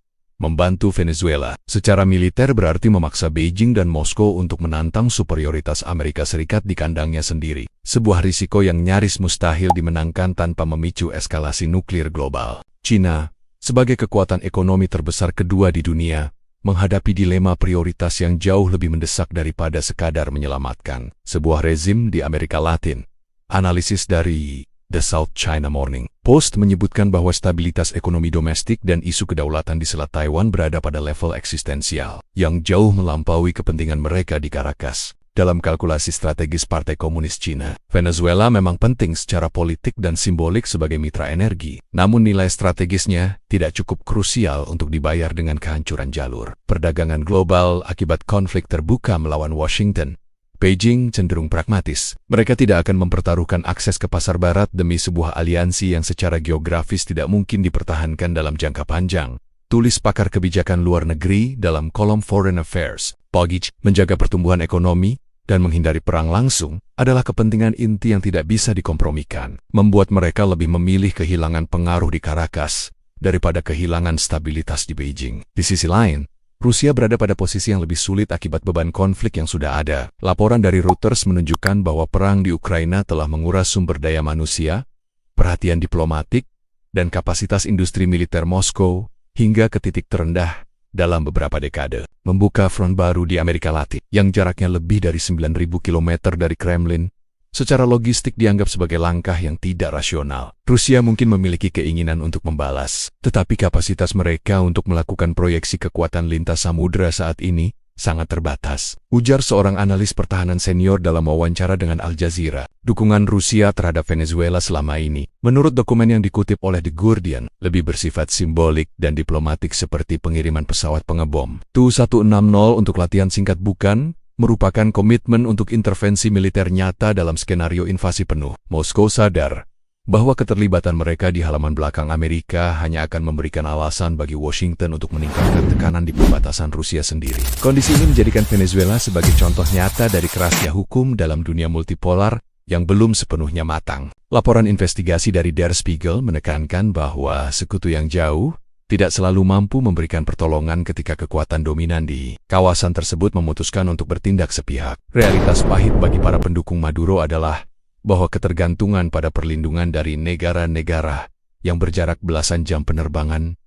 Membantu Venezuela secara militer berarti memaksa Beijing dan Moskow untuk menantang superioritas Amerika Serikat di kandangnya sendiri. Sebuah risiko yang nyaris mustahil dimenangkan tanpa memicu eskalasi nuklir global. China, sebagai kekuatan ekonomi terbesar kedua di dunia, menghadapi dilema prioritas yang jauh lebih mendesak daripada sekadar menyelamatkan sebuah rezim di Amerika Latin. Analisis dari The South China Morning Post menyebutkan bahwa stabilitas ekonomi domestik dan isu kedaulatan di Selat Taiwan berada pada level eksistensial yang jauh melampaui kepentingan mereka di Caracas. Dalam kalkulasi strategis Partai Komunis Cina, Venezuela memang penting secara politik dan simbolik sebagai mitra energi, namun nilai strategisnya tidak cukup krusial untuk dibayar dengan kehancuran jalur perdagangan global akibat konflik terbuka melawan Washington. Beijing cenderung pragmatis. Mereka tidak akan mempertaruhkan akses ke pasar barat demi sebuah aliansi yang secara geografis tidak mungkin dipertahankan dalam jangka panjang. Tulis pakar kebijakan luar negeri dalam kolom Foreign Affairs. Pogich, menjaga pertumbuhan ekonomi dan menghindari perang langsung adalah kepentingan inti yang tidak bisa dikompromikan, membuat mereka lebih memilih kehilangan pengaruh di Caracas daripada kehilangan stabilitas di Beijing. Di sisi lain, Rusia berada pada posisi yang lebih sulit akibat beban konflik yang sudah ada. Laporan dari Reuters menunjukkan bahwa perang di Ukraina telah menguras sumber daya manusia, perhatian diplomatik, dan kapasitas industri militer Moskow hingga ke titik terendah dalam beberapa dekade, membuka front baru di Amerika Latin yang jaraknya lebih dari 9.000 km dari Kremlin. Secara logistik dianggap sebagai langkah yang tidak rasional. Rusia mungkin memiliki keinginan untuk membalas, tetapi kapasitas mereka untuk melakukan proyeksi kekuatan lintas samudera saat ini sangat terbatas, ujar seorang analis pertahanan senior dalam wawancara dengan Al Jazeera. Dukungan Rusia terhadap Venezuela selama ini, menurut dokumen yang dikutip oleh The Guardian, lebih bersifat simbolik dan diplomatik seperti pengiriman pesawat pengebom Tu-160 untuk latihan singkat bukan merupakan komitmen untuk intervensi militer nyata dalam skenario invasi penuh. Moskow sadar bahwa keterlibatan mereka di halaman belakang Amerika hanya akan memberikan alasan bagi Washington untuk meningkatkan tekanan di perbatasan Rusia sendiri. Kondisi ini menjadikan Venezuela sebagai contoh nyata dari kerasnya hukum dalam dunia multipolar yang belum sepenuhnya matang. Laporan investigasi dari Der Spiegel menekankan bahwa sekutu yang jauh tidak selalu mampu memberikan pertolongan ketika kekuatan dominan di kawasan tersebut memutuskan untuk bertindak sepihak. Realitas pahit bagi para pendukung Maduro adalah bahwa ketergantungan pada perlindungan dari negara-negara yang berjarak belasan jam penerbangan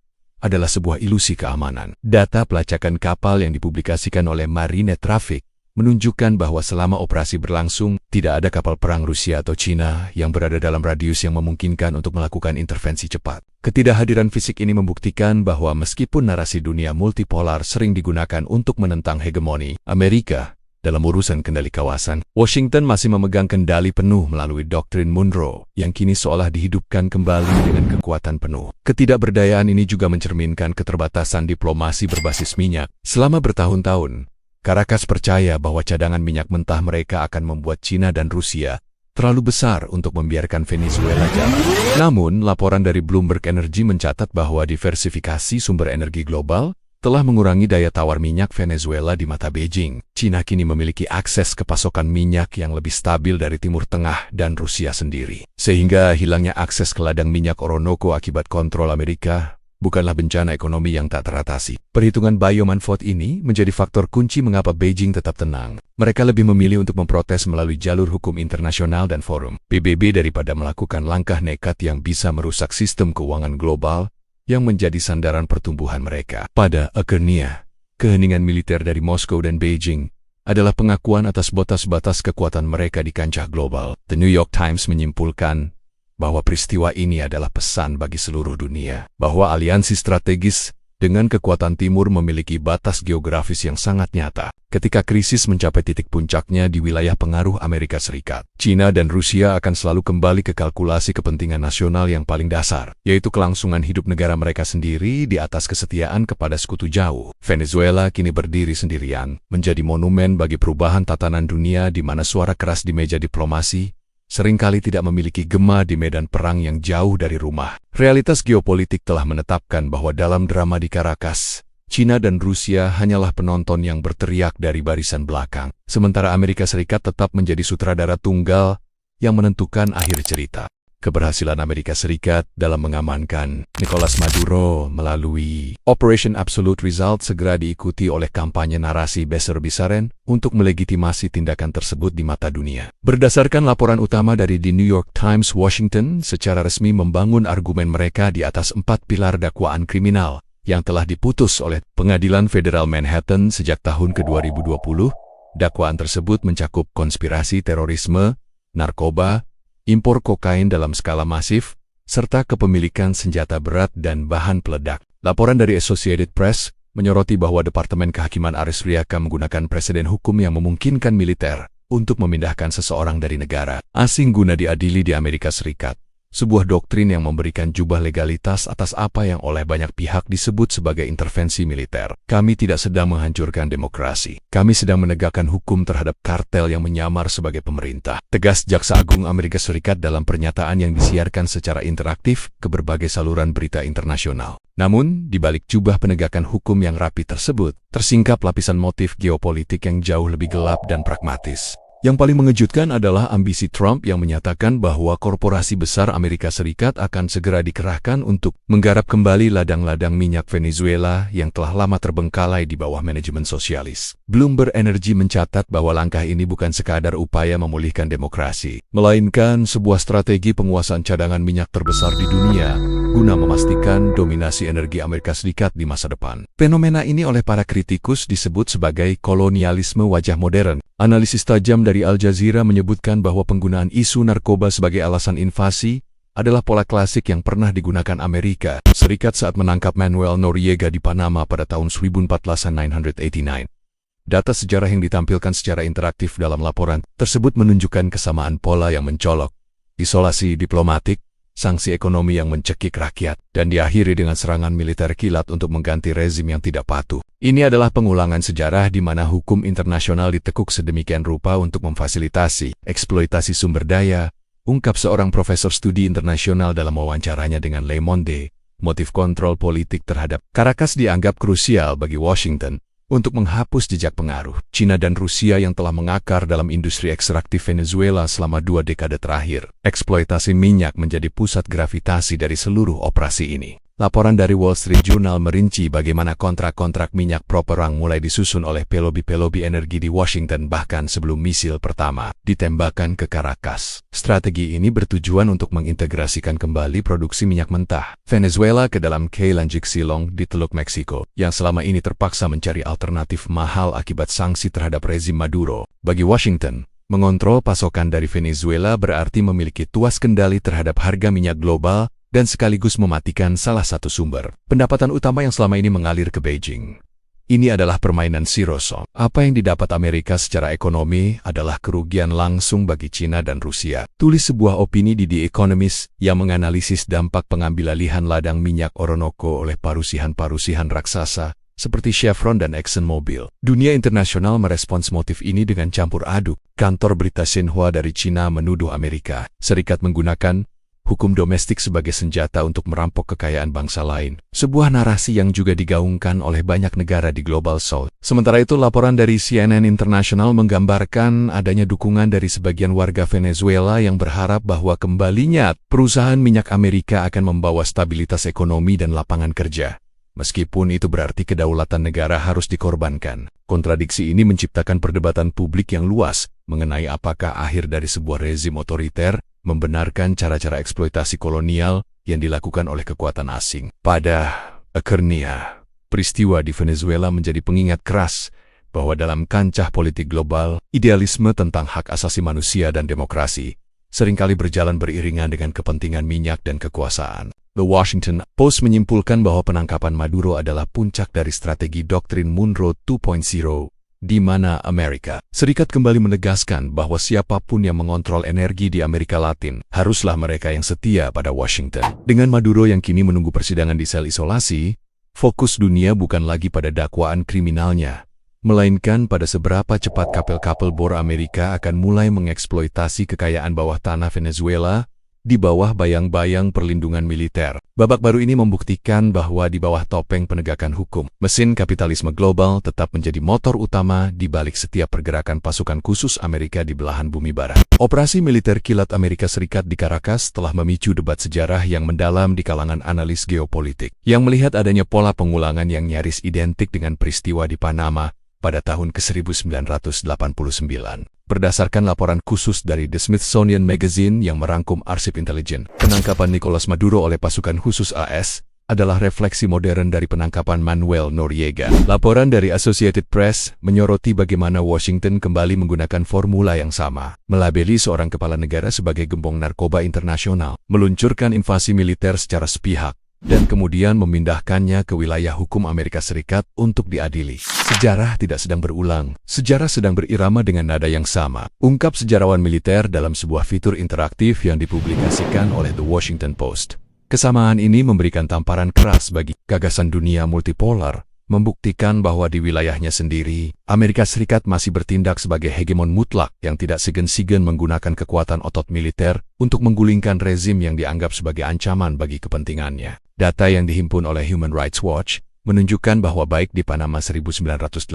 adalah sebuah ilusi keamanan. Data pelacakan kapal yang dipublikasikan oleh Marine Traffic menunjukkan bahwa selama operasi berlangsung, tidak ada kapal perang Rusia atau China yang berada dalam radius yang memungkinkan untuk melakukan intervensi cepat. Ketidakhadiran fisik ini membuktikan bahwa meskipun narasi dunia multipolar sering digunakan untuk menentang hegemoni Amerika dalam urusan kendali kawasan, Washington masih memegang kendali penuh melalui doktrin Monroe yang kini seolah dihidupkan kembali dengan kekuatan penuh. Ketidakberdayaan ini juga mencerminkan keterbatasan diplomasi berbasis minyak. Selama bertahun-tahun, Caracas percaya bahwa cadangan minyak mentah mereka akan membuat China dan Rusia terlalu besar untuk membiarkan Venezuela jalan. Namun, laporan dari Bloomberg Energy mencatat bahwa diversifikasi sumber energi global telah mengurangi daya tawar minyak Venezuela di mata Beijing. China kini memiliki akses ke pasokan minyak yang lebih stabil dari Timur Tengah dan Rusia sendiri. Sehingga hilangnya akses ke ladang minyak Orinoco akibat kontrol Amerika bukanlah bencana ekonomi yang tak teratasi. Perhitungan biomanfaat ini menjadi faktor kunci mengapa Beijing tetap tenang. Mereka lebih memilih untuk memprotes melalui jalur hukum internasional dan forum PBB daripada melakukan langkah nekat yang bisa merusak sistem keuangan global yang menjadi sandaran pertumbuhan mereka. Pada akhirnya, keheningan militer dari Moskow dan Beijing adalah pengakuan atas batas-batas kekuatan mereka di kancah global. The New York Times menyimpulkan bahwa peristiwa ini adalah pesan bagi seluruh dunia, bahwa aliansi strategis dengan kekuatan timur memiliki batas geografis yang sangat nyata. Ketika krisis mencapai titik puncaknya di wilayah pengaruh Amerika Serikat, China dan Rusia akan selalu kembali ke kalkulasi kepentingan nasional yang paling dasar, yaitu kelangsungan hidup negara mereka sendiri di atas kesetiaan kepada sekutu jauh. Venezuela kini berdiri sendirian, menjadi monumen bagi perubahan tatanan dunia di mana suara keras di meja diplomasi seringkali tidak memiliki gema di medan perang yang jauh dari rumah. Realitas geopolitik telah menetapkan bahwa dalam drama di Caracas, China dan Rusia hanyalah penonton yang berteriak dari barisan belakang, sementara Amerika Serikat tetap menjadi sutradara tunggal yang menentukan akhir cerita. Keberhasilan Amerika Serikat dalam mengamankan Nicolas Maduro melalui Operation Absolute Result segera diikuti oleh kampanye narasi besar-besaran untuk melegitimasi tindakan tersebut di mata dunia. Berdasarkan laporan utama dari The New York Times, Washington secara resmi membangun argumen mereka di atas 4 pilar dakwaan kriminal yang telah diputus oleh Pengadilan Federal Manhattan sejak tahun ke-2020. Dakwaan tersebut mencakup konspirasi terorisme, narkoba, impor kokain dalam skala masif, serta kepemilikan senjata berat dan bahan peledak. Laporan dari Associated Press menyoroti bahwa Departemen Kehakiman Ares Riaka menggunakan presiden hukum yang memungkinkan militer untuk memindahkan seseorang dari negara asing guna diadili di Amerika Serikat. Sebuah doktrin yang memberikan jubah legalitas atas apa yang oleh banyak pihak disebut sebagai intervensi militer. Kami tidak sedang menghancurkan demokrasi. Kami sedang menegakkan hukum terhadap kartel yang menyamar sebagai pemerintah. Tegas Jaksa Agung Amerika Serikat dalam pernyataan yang disiarkan secara interaktif ke berbagai saluran berita internasional. Namun, di balik jubah penegakan hukum yang rapi tersebut, tersingkap lapisan motif geopolitik yang jauh lebih gelap dan pragmatis. Yang paling mengejutkan adalah ambisi Trump yang menyatakan bahwa korporasi besar Amerika Serikat akan segera dikerahkan untuk menggarap kembali ladang-ladang minyak Venezuela yang telah lama terbengkalai di bawah manajemen sosialis. Bloomberg Energy mencatat bahwa langkah ini bukan sekadar upaya memulihkan demokrasi, melainkan sebuah strategi penguasaan cadangan minyak terbesar di dunia guna memastikan dominasi energi Amerika Serikat di masa depan. Fenomena ini oleh para kritikus disebut sebagai kolonialisme wajah modern. Analisis tajam dari Al Jazeera menyebutkan bahwa penggunaan isu narkoba sebagai alasan invasi adalah pola klasik yang pernah digunakan Amerika Serikat saat menangkap Manuel Noriega di Panama pada tahun 1489. Data sejarah yang ditampilkan secara interaktif dalam laporan tersebut menunjukkan kesamaan pola yang mencolok, isolasi diplomatik, sanksi ekonomi yang mencekik rakyat, dan diakhiri dengan serangan militer kilat untuk mengganti rezim yang tidak patuh. Ini adalah pengulangan sejarah di mana hukum internasional ditekuk sedemikian rupa untuk memfasilitasi eksploitasi sumber daya, ungkap seorang profesor studi internasional dalam wawancaranya dengan Le Monde. Motif kontrol politik terhadap Caracas dianggap krusial bagi Washington untuk menghapus jejak pengaruh China dan Rusia yang telah mengakar dalam industri ekstraktif Venezuela selama 2 dekade terakhir. Eksploitasi minyak menjadi pusat gravitasi dari seluruh operasi ini. Laporan dari Wall Street Journal merinci bagaimana kontrak-kontrak minyak pro-perang mulai disusun oleh pelobi-pelobi energi di Washington bahkan sebelum misil pertama ditembakkan ke Caracas. Strategi ini bertujuan untuk mengintegrasikan kembali produksi minyak mentah Venezuela ke dalam key Lanjixilong di Teluk Meksiko, yang selama ini terpaksa mencari alternatif mahal akibat sanksi terhadap rezim Maduro. Bagi Washington, mengontrol pasokan dari Venezuela berarti memiliki tuas kendali terhadap harga minyak global dan sekaligus mematikan salah satu sumber pendapatan utama yang selama ini mengalir ke Beijing. Ini adalah permainan zero-sum. Apa yang didapat Amerika secara ekonomi adalah kerugian langsung bagi China dan Rusia. Tulis sebuah opini di The Economist yang menganalisis dampak pengambilalihan ladang minyak Orinoco oleh parusihan-parusihan raksasa seperti Chevron dan ExxonMobil. Dunia internasional merespons motif ini dengan campur aduk. Kantor berita Xinhua dari China menuduh Amerika Serikat menggunakan hukum domestik sebagai senjata untuk merampok kekayaan bangsa lain. Sebuah narasi yang juga digaungkan oleh banyak negara di Global South. Sementara itu, laporan dari CNN International menggambarkan adanya dukungan dari sebagian warga Venezuela yang berharap bahwa kembalinya perusahaan minyak Amerika akan membawa stabilitas ekonomi dan lapangan kerja. Meskipun itu berarti kedaulatan negara harus dikorbankan. Kontradiksi ini menciptakan perdebatan publik yang luas mengenai apakah akhir dari sebuah rezim otoriter membenarkan cara-cara eksploitasi kolonial yang dilakukan oleh kekuatan asing. Pada akhirnya, peristiwa di Venezuela menjadi pengingat keras bahwa dalam kancah politik global, idealisme tentang hak asasi manusia dan demokrasi seringkali berjalan beriringan dengan kepentingan minyak dan kekuasaan. The Washington Post menyimpulkan bahwa penangkapan Maduro adalah puncak dari strategi doktrin Monroe 2.0, di mana Amerika Serikat kembali menegaskan bahwa siapapun yang mengontrol energi di Amerika Latin haruslah mereka yang setia pada Washington. Dengan Maduro yang kini menunggu persidangan di sel isolasi, fokus dunia bukan lagi pada dakwaan kriminalnya, melainkan pada seberapa cepat kapal-kapal bor Amerika akan mulai mengeksploitasi kekayaan bawah tanah Venezuela di bawah bayang-bayang perlindungan militer. Babak baru ini membuktikan bahwa di bawah topeng penegakan hukum, mesin kapitalisme global tetap menjadi motor utama di balik setiap pergerakan pasukan khusus Amerika di belahan bumi barat. Operasi militer kilat Amerika Serikat di Caracas telah memicu debat sejarah yang mendalam di kalangan analis geopolitik, yang melihat adanya pola pengulangan yang nyaris identik dengan peristiwa di Panama pada tahun ke-1989. Berdasarkan laporan khusus dari The Smithsonian Magazine yang merangkum arsip intelijen, penangkapan Nicolas Maduro oleh pasukan khusus AS adalah refleksi modern dari penangkapan Manuel Noriega. Laporan dari Associated Press menyoroti bagaimana Washington kembali menggunakan formula yang sama, melabeli seorang kepala negara sebagai gembong narkoba internasional, meluncurkan invasi militer secara sepihak, dan kemudian memindahkannya ke wilayah hukum Amerika Serikat untuk diadili. Sejarah tidak sedang berulang, sejarah sedang berirama dengan nada yang sama, ungkap sejarawan militer dalam sebuah fitur interaktif yang dipublikasikan oleh The Washington Post. Kesamaan ini memberikan tamparan keras bagi gagasan dunia multipolar, membuktikan bahwa di wilayahnya sendiri, Amerika Serikat masih bertindak sebagai hegemon mutlak yang tidak segan-segan menggunakan kekuatan otot militer untuk menggulingkan rezim yang dianggap sebagai ancaman bagi kepentingannya. Data yang dihimpun oleh Human Rights Watch menunjukkan bahwa baik di Panama 1989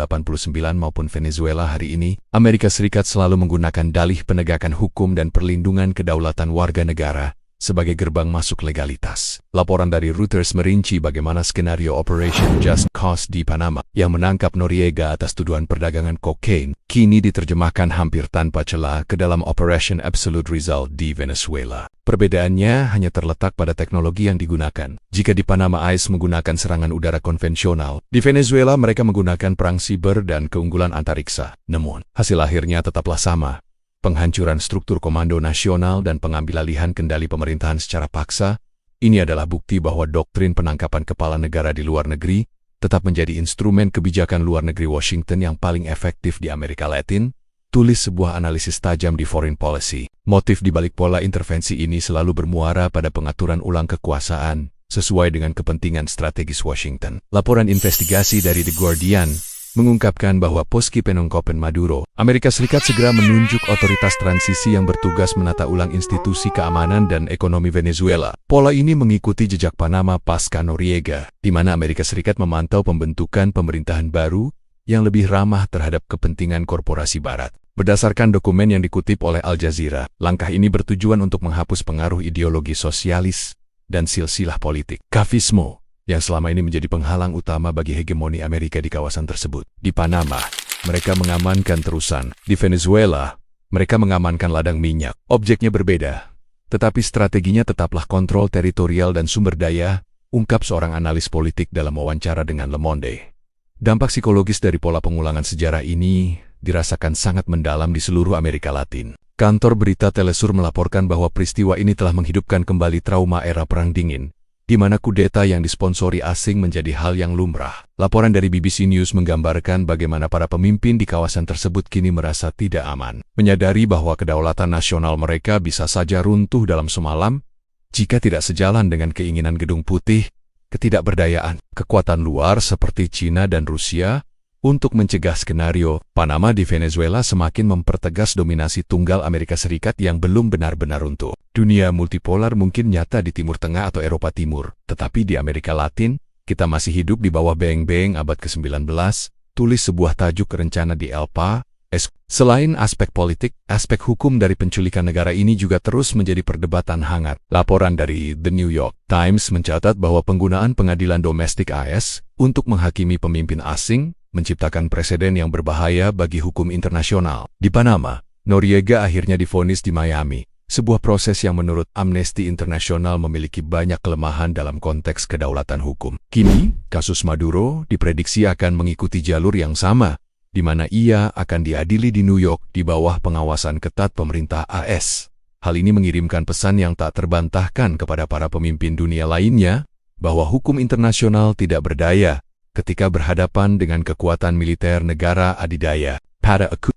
maupun Venezuela hari ini, Amerika Serikat selalu menggunakan dalih penegakan hukum dan perlindungan kedaulatan warga negara sebagai gerbang masuk legalitas. Laporan dari Reuters merinci bagaimana skenario Operation Just Cause di Panama yang menangkap Noriega atas tuduhan perdagangan kokain kini diterjemahkan hampir tanpa celah ke dalam Operation Absolute Result di Venezuela. Perbedaannya hanya terletak pada teknologi yang digunakan. Jika di Panama ICE menggunakan serangan udara konvensional, di Venezuela mereka menggunakan perang siber dan keunggulan antariksa. Namun, hasil akhirnya tetaplah sama. Penghancuran struktur komando nasional dan pengambilalihan kendali pemerintahan secara paksa, ini adalah bukti bahwa doktrin penangkapan kepala negara di luar negeri tetap menjadi instrumen kebijakan luar negeri Washington yang paling efektif di Amerika Latin, tulis sebuah analisis tajam di Foreign Policy. Motif di balik pola intervensi ini selalu bermuara pada pengaturan ulang kekuasaan, sesuai dengan kepentingan strategis Washington. Laporan investigasi dari The Guardian mengungkapkan bahwa poski penangkapan Maduro, Amerika Serikat segera menunjuk otoritas transisi yang bertugas menata ulang institusi keamanan dan ekonomi Venezuela. Pola ini mengikuti jejak Panama pasca Noriega, di mana Amerika Serikat memantau pembentukan pemerintahan baru yang lebih ramah terhadap kepentingan korporasi Barat. Berdasarkan dokumen yang dikutip oleh Al Jazeera, langkah ini bertujuan untuk menghapus pengaruh ideologi sosialis dan silsilah politik. Kavismo, yang selama ini menjadi penghalang utama bagi hegemoni Amerika di kawasan tersebut. Di Panama, mereka mengamankan terusan. Di Venezuela, mereka mengamankan ladang minyak. Objeknya berbeda, tetapi strateginya tetaplah kontrol teritorial dan sumber daya, ungkap seorang analis politik dalam wawancara dengan Le Monde. Dampak psikologis dari pola pengulangan sejarah ini dirasakan sangat mendalam di seluruh Amerika Latin. Kantor berita Telesur melaporkan bahwa peristiwa ini telah menghidupkan kembali trauma era Perang Dingin, di mana kudeta yang disponsori asing menjadi hal yang lumrah. Laporan dari BBC News menggambarkan bagaimana para pemimpin di kawasan tersebut kini merasa tidak aman, menyadari bahwa kedaulatan nasional mereka bisa saja runtuh dalam semalam jika tidak sejalan dengan keinginan Gedung Putih. Ketidakberdayaan kekuatan luar seperti China dan Rusia untuk mencegah skenario Panama di Venezuela semakin mempertegas dominasi tunggal Amerika Serikat yang belum benar-benar runtuh. Dunia multipolar mungkin nyata di Timur Tengah atau Eropa Timur, tetapi di Amerika Latin, kita masih hidup di bawah beng-beng abad ke-19, tulis sebuah tajuk rencana di ELPA. Selain aspek politik, aspek hukum dari penculikan negara ini juga terus menjadi perdebatan hangat. Laporan dari The New York Times mencatat bahwa penggunaan pengadilan domestik AS untuk menghakimi pemimpin asing menciptakan preseden yang berbahaya bagi hukum internasional. Di Panama, Noriega akhirnya divonis di Miami, sebuah proses yang menurut Amnesty International memiliki banyak kelemahan dalam konteks kedaulatan hukum. Kini, kasus Maduro diprediksi akan mengikuti jalur yang sama, di mana ia akan diadili di New York di bawah pengawasan ketat pemerintah AS. Hal ini mengirimkan pesan yang tak terbantahkan kepada para pemimpin dunia lainnya, bahwa hukum internasional tidak berdaya ketika berhadapan dengan kekuatan militer negara adidaya.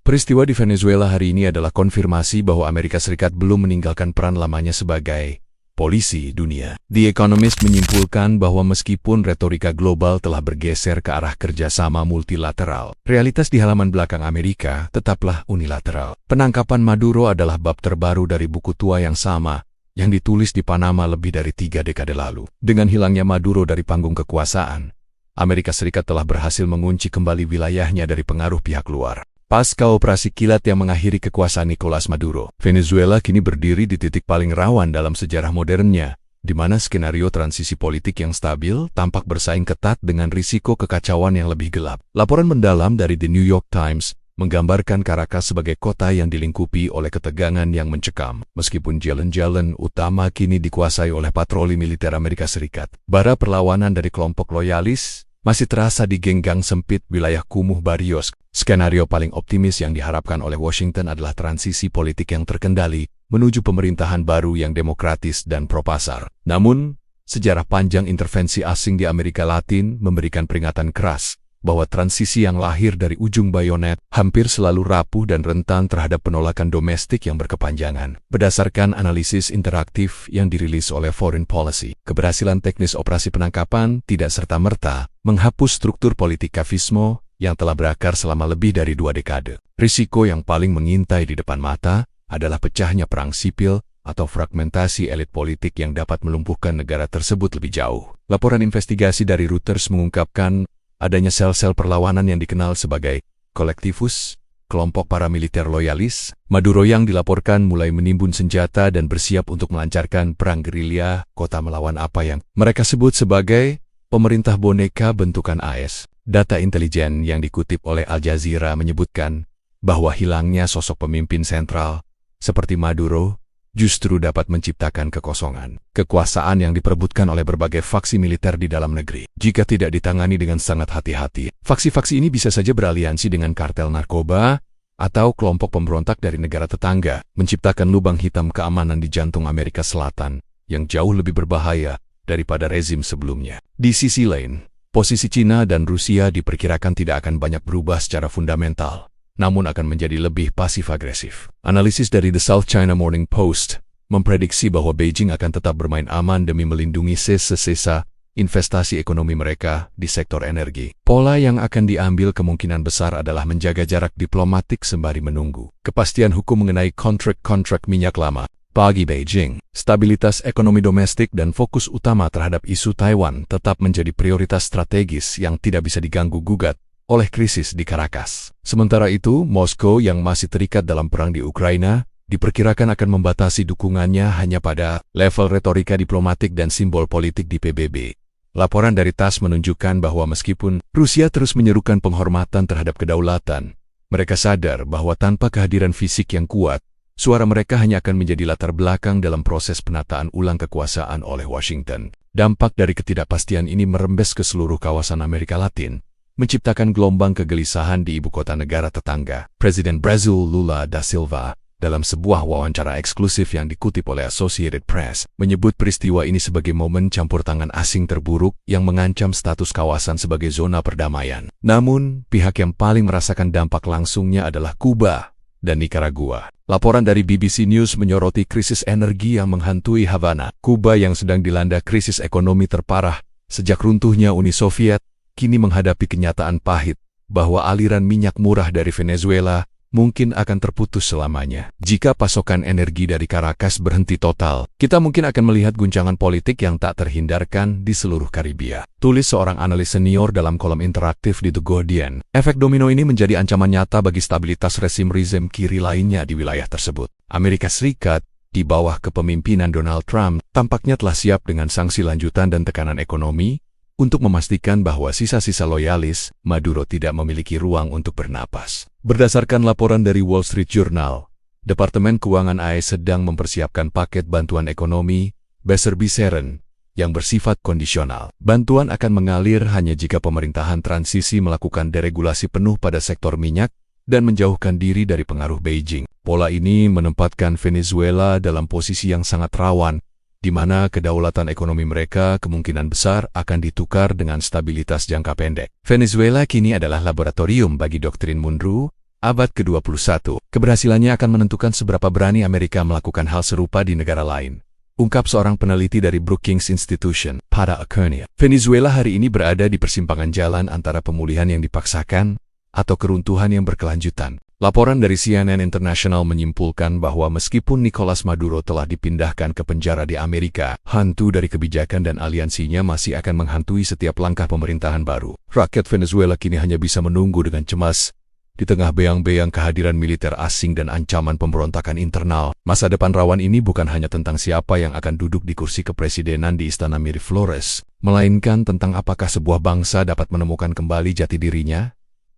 Peristiwa di Venezuela hari ini adalah konfirmasi bahwa Amerika Serikat belum meninggalkan peran lamanya sebagai polisi dunia. The Economist menyimpulkan bahwa meskipun retorika global telah bergeser ke arah kerjasama multilateral, realitas di halaman belakang Amerika tetaplah unilateral. Penangkapan Maduro adalah bab terbaru dari buku tua yang sama, yang ditulis di Panama lebih dari 3 dekade lalu. Dengan hilangnya Maduro dari panggung kekuasaan, Amerika Serikat telah berhasil mengunci kembali wilayahnya dari pengaruh pihak luar. Pasca operasi kilat yang mengakhiri kekuasaan Nicolas Maduro, Venezuela kini berdiri di titik paling rawan dalam sejarah modernnya, di mana skenario transisi politik yang stabil tampak bersaing ketat dengan risiko kekacauan yang lebih gelap. Laporan mendalam dari The New York Times menggambarkan Caracas sebagai kota yang dilingkupi oleh ketegangan yang mencekam. Meskipun jalan-jalan utama kini dikuasai oleh patroli militer Amerika Serikat, bara perlawanan dari kelompok loyalis masih terasa di genggang sempit wilayah kumuh Barrios. Skenario paling optimis yang diharapkan oleh Washington adalah transisi politik yang terkendali menuju pemerintahan baru yang demokratis dan pro-pasar. Namun, sejarah panjang intervensi asing di Amerika Latin memberikan peringatan keras bahwa transisi yang lahir dari ujung bayonet hampir selalu rapuh dan rentan terhadap penolakan domestik yang berkepanjangan. Berdasarkan analisis interaktif yang dirilis oleh Foreign Policy, keberhasilan teknis operasi penangkapan tidak serta-merta menghapus struktur politik Chavismo yang telah berakar selama lebih dari 2 dekade. Risiko yang paling mengintai di depan mata adalah pecahnya perang sipil atau fragmentasi elit politik yang dapat melumpuhkan negara tersebut lebih jauh. Laporan investigasi dari Reuters mengungkapkan adanya sel-sel perlawanan yang dikenal sebagai kolektivus, kelompok paramiliter loyalis. Maduro yang dilaporkan mulai menimbun senjata dan bersiap untuk melancarkan perang gerilya kota melawan apa yang mereka sebut sebagai pemerintah boneka bentukan AS. Data intelijen yang dikutip oleh Al Jazeera menyebutkan bahwa hilangnya sosok pemimpin sentral seperti Maduro justru dapat menciptakan kekosongan kekuasaan yang diperebutkan oleh berbagai faksi militer di dalam negeri. Jika tidak ditangani dengan sangat hati-hati, faksi-faksi ini bisa saja beraliansi dengan kartel narkoba atau kelompok pemberontak dari negara tetangga, menciptakan lubang hitam keamanan di jantung Amerika Selatan yang jauh lebih berbahaya daripada rezim sebelumnya. Di sisi lain, posisi China dan Rusia diperkirakan tidak akan banyak berubah secara fundamental, namun akan menjadi lebih pasif-agresif. Analisis dari The South China Morning Post memprediksi bahwa Beijing akan tetap bermain aman demi melindungi sisa-sisa investasi ekonomi mereka di sektor energi. Pola yang akan diambil kemungkinan besar adalah menjaga jarak diplomatik sembari menunggu kepastian hukum mengenai kontrak-kontrak minyak lama. Bagi Beijing, stabilitas ekonomi domestik dan fokus utama terhadap isu Taiwan tetap menjadi prioritas strategis yang tidak bisa diganggu-gugat oleh krisis di Caracas. Sementara itu, Moskow yang masih terikat dalam perang di Ukraina diperkirakan akan membatasi dukungannya hanya pada level retorika diplomatik dan simbol politik di PBB. Laporan dari TASS menunjukkan bahwa meskipun Rusia terus menyerukan penghormatan terhadap kedaulatan, mereka sadar bahwa tanpa kehadiran fisik yang kuat, suara mereka hanya akan menjadi latar belakang dalam proses penataan ulang kekuasaan oleh Washington. Dampak dari ketidakpastian ini merembes ke seluruh kawasan Amerika Latin, menciptakan gelombang kegelisahan di ibu kota negara tetangga. Presiden Brazil Lula da Silva, dalam sebuah wawancara eksklusif yang dikutip oleh Associated Press, menyebut peristiwa ini sebagai momen campur tangan asing terburuk yang mengancam status kawasan sebagai zona perdamaian. Namun, pihak yang paling merasakan dampak langsungnya adalah Kuba dan Nicaragua. Laporan dari BBC News menyoroti krisis energi yang menghantui Havana. Kuba yang sedang dilanda krisis ekonomi terparah sejak runtuhnya Uni Soviet, kini menghadapi kenyataan pahit bahwa aliran minyak murah dari Venezuela mungkin akan terputus selamanya. Jika pasokan energi dari Caracas berhenti total, kita mungkin akan melihat guncangan politik yang tak terhindarkan di seluruh Karibia. Tulis seorang analis senior dalam kolom interaktif di The Guardian. Efek domino ini menjadi ancaman nyata bagi stabilitas rezim kiri lainnya di wilayah tersebut. Amerika Serikat, di bawah kepemimpinan Donald Trump, tampaknya telah siap dengan sanksi lanjutan dan tekanan ekonomi untuk memastikan bahwa sisa-sisa loyalis Maduro tidak memiliki ruang untuk bernapas. Berdasarkan laporan dari Wall Street Journal, Departemen Keuangan AS sedang mempersiapkan paket bantuan ekonomi besar-besaran yang bersifat kondisional. Bantuan akan mengalir hanya jika pemerintahan transisi melakukan deregulasi penuh pada sektor minyak dan menjauhkan diri dari pengaruh Beijing. Pola ini menempatkan Venezuela dalam posisi yang sangat rawan, di mana kedaulatan ekonomi mereka kemungkinan besar akan ditukar dengan stabilitas jangka pendek. Venezuela kini adalah laboratorium bagi doktrin Monroe, abad ke-21. Keberhasilannya akan menentukan seberapa berani Amerika melakukan hal serupa di negara lain. Ungkap seorang peneliti dari Brookings Institution, Pada Akernia. Venezuela hari ini berada di persimpangan jalan antara pemulihan yang dipaksakan atau keruntuhan yang berkelanjutan. Laporan dari CNN International menyimpulkan bahwa meskipun Nicolas Maduro telah dipindahkan ke penjara di Amerika, hantu dari kebijakan dan aliansinya masih akan menghantui setiap langkah pemerintahan baru. Rakyat Venezuela kini hanya bisa menunggu dengan cemas. Di tengah beang-beang kehadiran militer asing dan ancaman pemberontakan internal, masa depan rawan ini bukan hanya tentang siapa yang akan duduk di kursi kepresidenan di Istana Miraflores, melainkan tentang apakah sebuah bangsa dapat menemukan kembali jati dirinya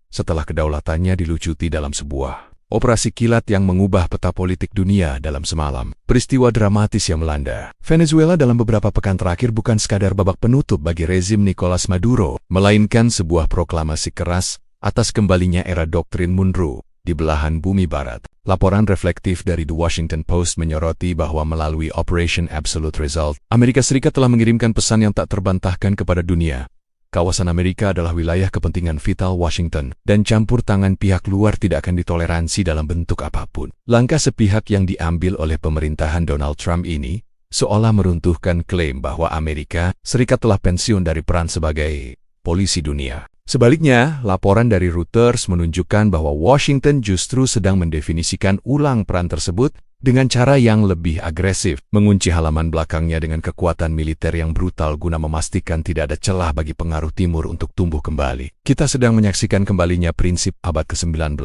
setelah kedaulatannya dilucuti dalam sebuah operasi kilat yang mengubah peta politik dunia dalam semalam. Peristiwa dramatis yang melanda Venezuela dalam beberapa pekan terakhir bukan sekadar babak penutup bagi rezim Nicolas Maduro, melainkan sebuah proklamasi keras atas kembalinya era doktrin Monroe di belahan bumi barat. Laporan reflektif dari The Washington Post menyoroti bahwa melalui Operation Absolute Result, Amerika Serikat telah mengirimkan pesan yang tak terbantahkan kepada dunia. Kawasan Amerika adalah wilayah kepentingan vital Washington, dan campur tangan pihak luar tidak akan ditoleransi dalam bentuk apapun. Langkah sepihak yang diambil oleh pemerintahan Donald Trump ini seolah meruntuhkan klaim bahwa Amerika Serikat telah pensiun dari peran sebagai polisi dunia. Sebaliknya, laporan dari Reuters menunjukkan bahwa Washington justru sedang mendefinisikan ulang peran tersebut dengan cara yang lebih agresif, mengunci halaman belakangnya dengan kekuatan militer yang brutal guna memastikan tidak ada celah bagi pengaruh timur untuk tumbuh kembali. Kita sedang menyaksikan kembalinya prinsip abad ke-19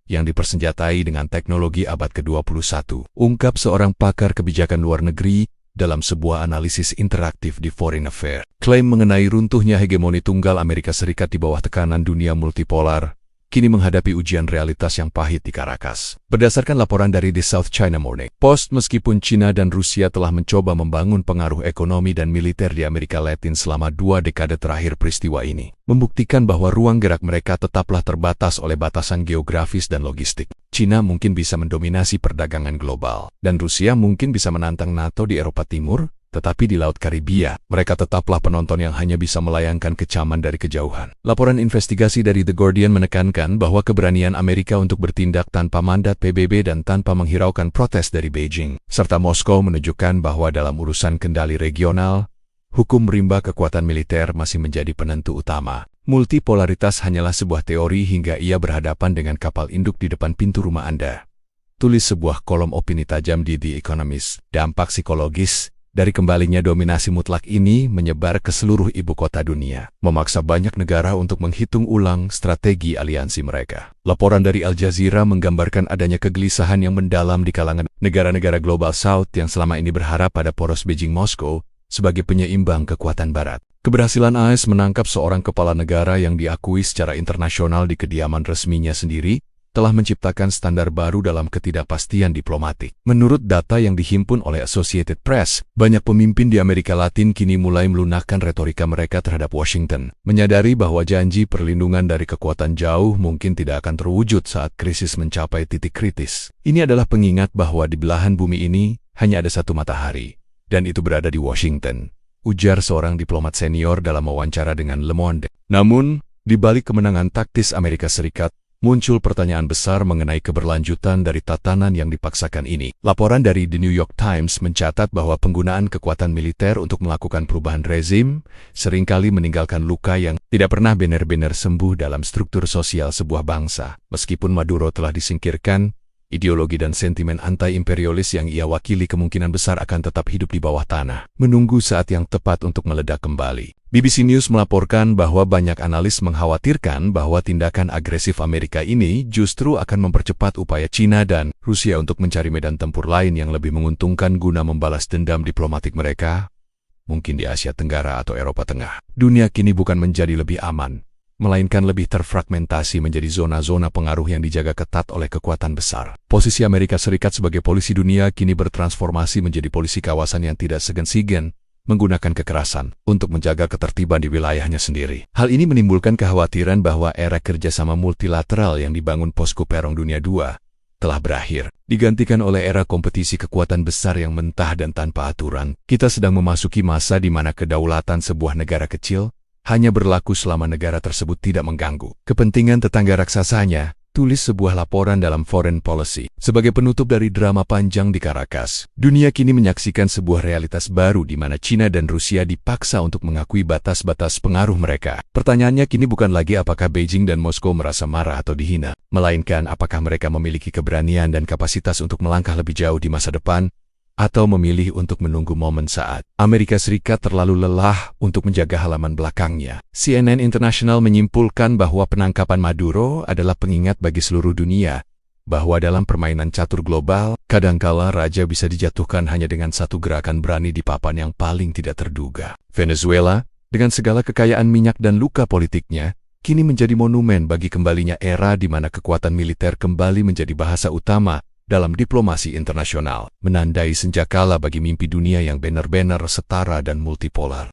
yang dipersenjatai dengan teknologi abad ke-21, ungkap seorang pakar kebijakan luar negeri dalam sebuah analisis interaktif di Foreign Affairs. Klaim mengenai runtuhnya hegemoni tunggal Amerika Serikat di bawah tekanan dunia multipolar kini menghadapi ujian realitas yang pahit di Caracas. Berdasarkan laporan dari The South China Morning Post, meskipun China dan Rusia telah mencoba membangun pengaruh ekonomi dan militer di Amerika Latin selama 2 dekade terakhir, peristiwa ini membuktikan bahwa ruang gerak mereka tetaplah terbatas oleh batasan geografis dan logistik. China mungkin bisa mendominasi perdagangan global, dan Rusia mungkin bisa menantang NATO di Eropa Timur, tetapi di Laut Karibia, mereka tetaplah penonton yang hanya bisa melayangkan kecaman dari kejauhan. Laporan investigasi dari The Guardian menekankan bahwa keberanian Amerika untuk bertindak tanpa mandat PBB dan tanpa menghiraukan protes dari Beijing, serta Moskow menunjukkan bahwa dalam urusan kendali regional, hukum rimba kekuatan militer masih menjadi penentu utama. Multipolaritas hanyalah sebuah teori hingga ia berhadapan dengan kapal induk di depan pintu rumah Anda. Tulis sebuah kolom opini tajam di The Economist. Dampak psikologis dari kembalinya dominasi mutlak ini menyebar ke seluruh ibu kota dunia, memaksa banyak negara untuk menghitung ulang strategi aliansi mereka. Laporan dari Al Jazeera menggambarkan adanya kegelisahan yang mendalam di kalangan negara-negara Global South yang selama ini berharap pada poros Beijing-Moskow sebagai penyeimbang kekuatan Barat. Keberhasilan AS menangkap seorang kepala negara yang diakui secara internasional di kediaman resminya sendiri telah menciptakan standar baru dalam ketidakpastian diplomatik. Menurut data yang dihimpun oleh Associated Press, banyak pemimpin di Amerika Latin kini mulai melunakkan retorika mereka terhadap Washington, menyadari bahwa janji perlindungan dari kekuatan jauh mungkin tidak akan terwujud saat krisis mencapai titik kritis. Ini adalah pengingat bahwa di belahan bumi ini hanya ada satu matahari, dan itu berada di Washington, ujar seorang diplomat senior dalam wawancara dengan Le Monde. Namun, di balik kemenangan taktis Amerika Serikat, muncul pertanyaan besar mengenai keberlanjutan dari tatanan yang dipaksakan ini. Laporan dari The New York Times mencatat bahwa penggunaan kekuatan militer untuk melakukan perubahan rezim seringkali meninggalkan luka yang tidak pernah benar-benar sembuh dalam struktur sosial sebuah bangsa. Meskipun Maduro telah disingkirkan, ideologi dan sentimen anti-imperialis yang ia wakili kemungkinan besar akan tetap hidup di bawah tanah, menunggu saat yang tepat untuk meledak kembali. BBC News melaporkan bahwa banyak analis mengkhawatirkan bahwa tindakan agresif Amerika ini justru akan mempercepat upaya China dan Rusia untuk mencari medan tempur lain yang lebih menguntungkan guna membalas dendam diplomatik mereka, mungkin di Asia Tenggara atau Eropa Tengah. Dunia kini bukan menjadi lebih aman, melainkan lebih terfragmentasi menjadi zona-zona pengaruh yang dijaga ketat oleh kekuatan besar. Posisi Amerika Serikat sebagai polisi dunia kini bertransformasi menjadi polisi kawasan yang tidak segan-segan menggunakan kekerasan untuk menjaga ketertiban di wilayahnya sendiri. Hal ini menimbulkan kekhawatiran bahwa era kerjasama multilateral yang dibangun posko Perang Dunia II telah berakhir, digantikan oleh era kompetisi kekuatan besar yang mentah dan tanpa aturan. Kita sedang memasuki masa di mana kedaulatan sebuah negara kecil hanya berlaku selama negara tersebut tidak mengganggu kepentingan tetangga raksasanya, tulis sebuah laporan dalam Foreign Policy. Sebagai penutup dari drama panjang di Caracas, dunia kini menyaksikan sebuah realitas baru di mana China dan Rusia dipaksa untuk mengakui batas-batas pengaruh mereka. Pertanyaannya kini bukan lagi apakah Beijing dan Moskow merasa marah atau dihina, melainkan apakah mereka memiliki keberanian dan kapasitas untuk melangkah lebih jauh di masa depan, atau memilih untuk menunggu momen saat Amerika Serikat terlalu lelah untuk menjaga halaman belakangnya. CNN International menyimpulkan bahwa penangkapan Maduro adalah pengingat bagi seluruh dunia bahwa dalam permainan catur global, kadangkala raja bisa dijatuhkan hanya dengan satu gerakan berani di papan yang paling tidak terduga. Venezuela, dengan segala kekayaan minyak dan luka politiknya, kini menjadi monumen bagi kembalinya era di mana kekuatan militer kembali menjadi bahasa utama dalam diplomasi internasional, menandai senjakala bagi mimpi dunia yang benar-benar setara dan multipolar.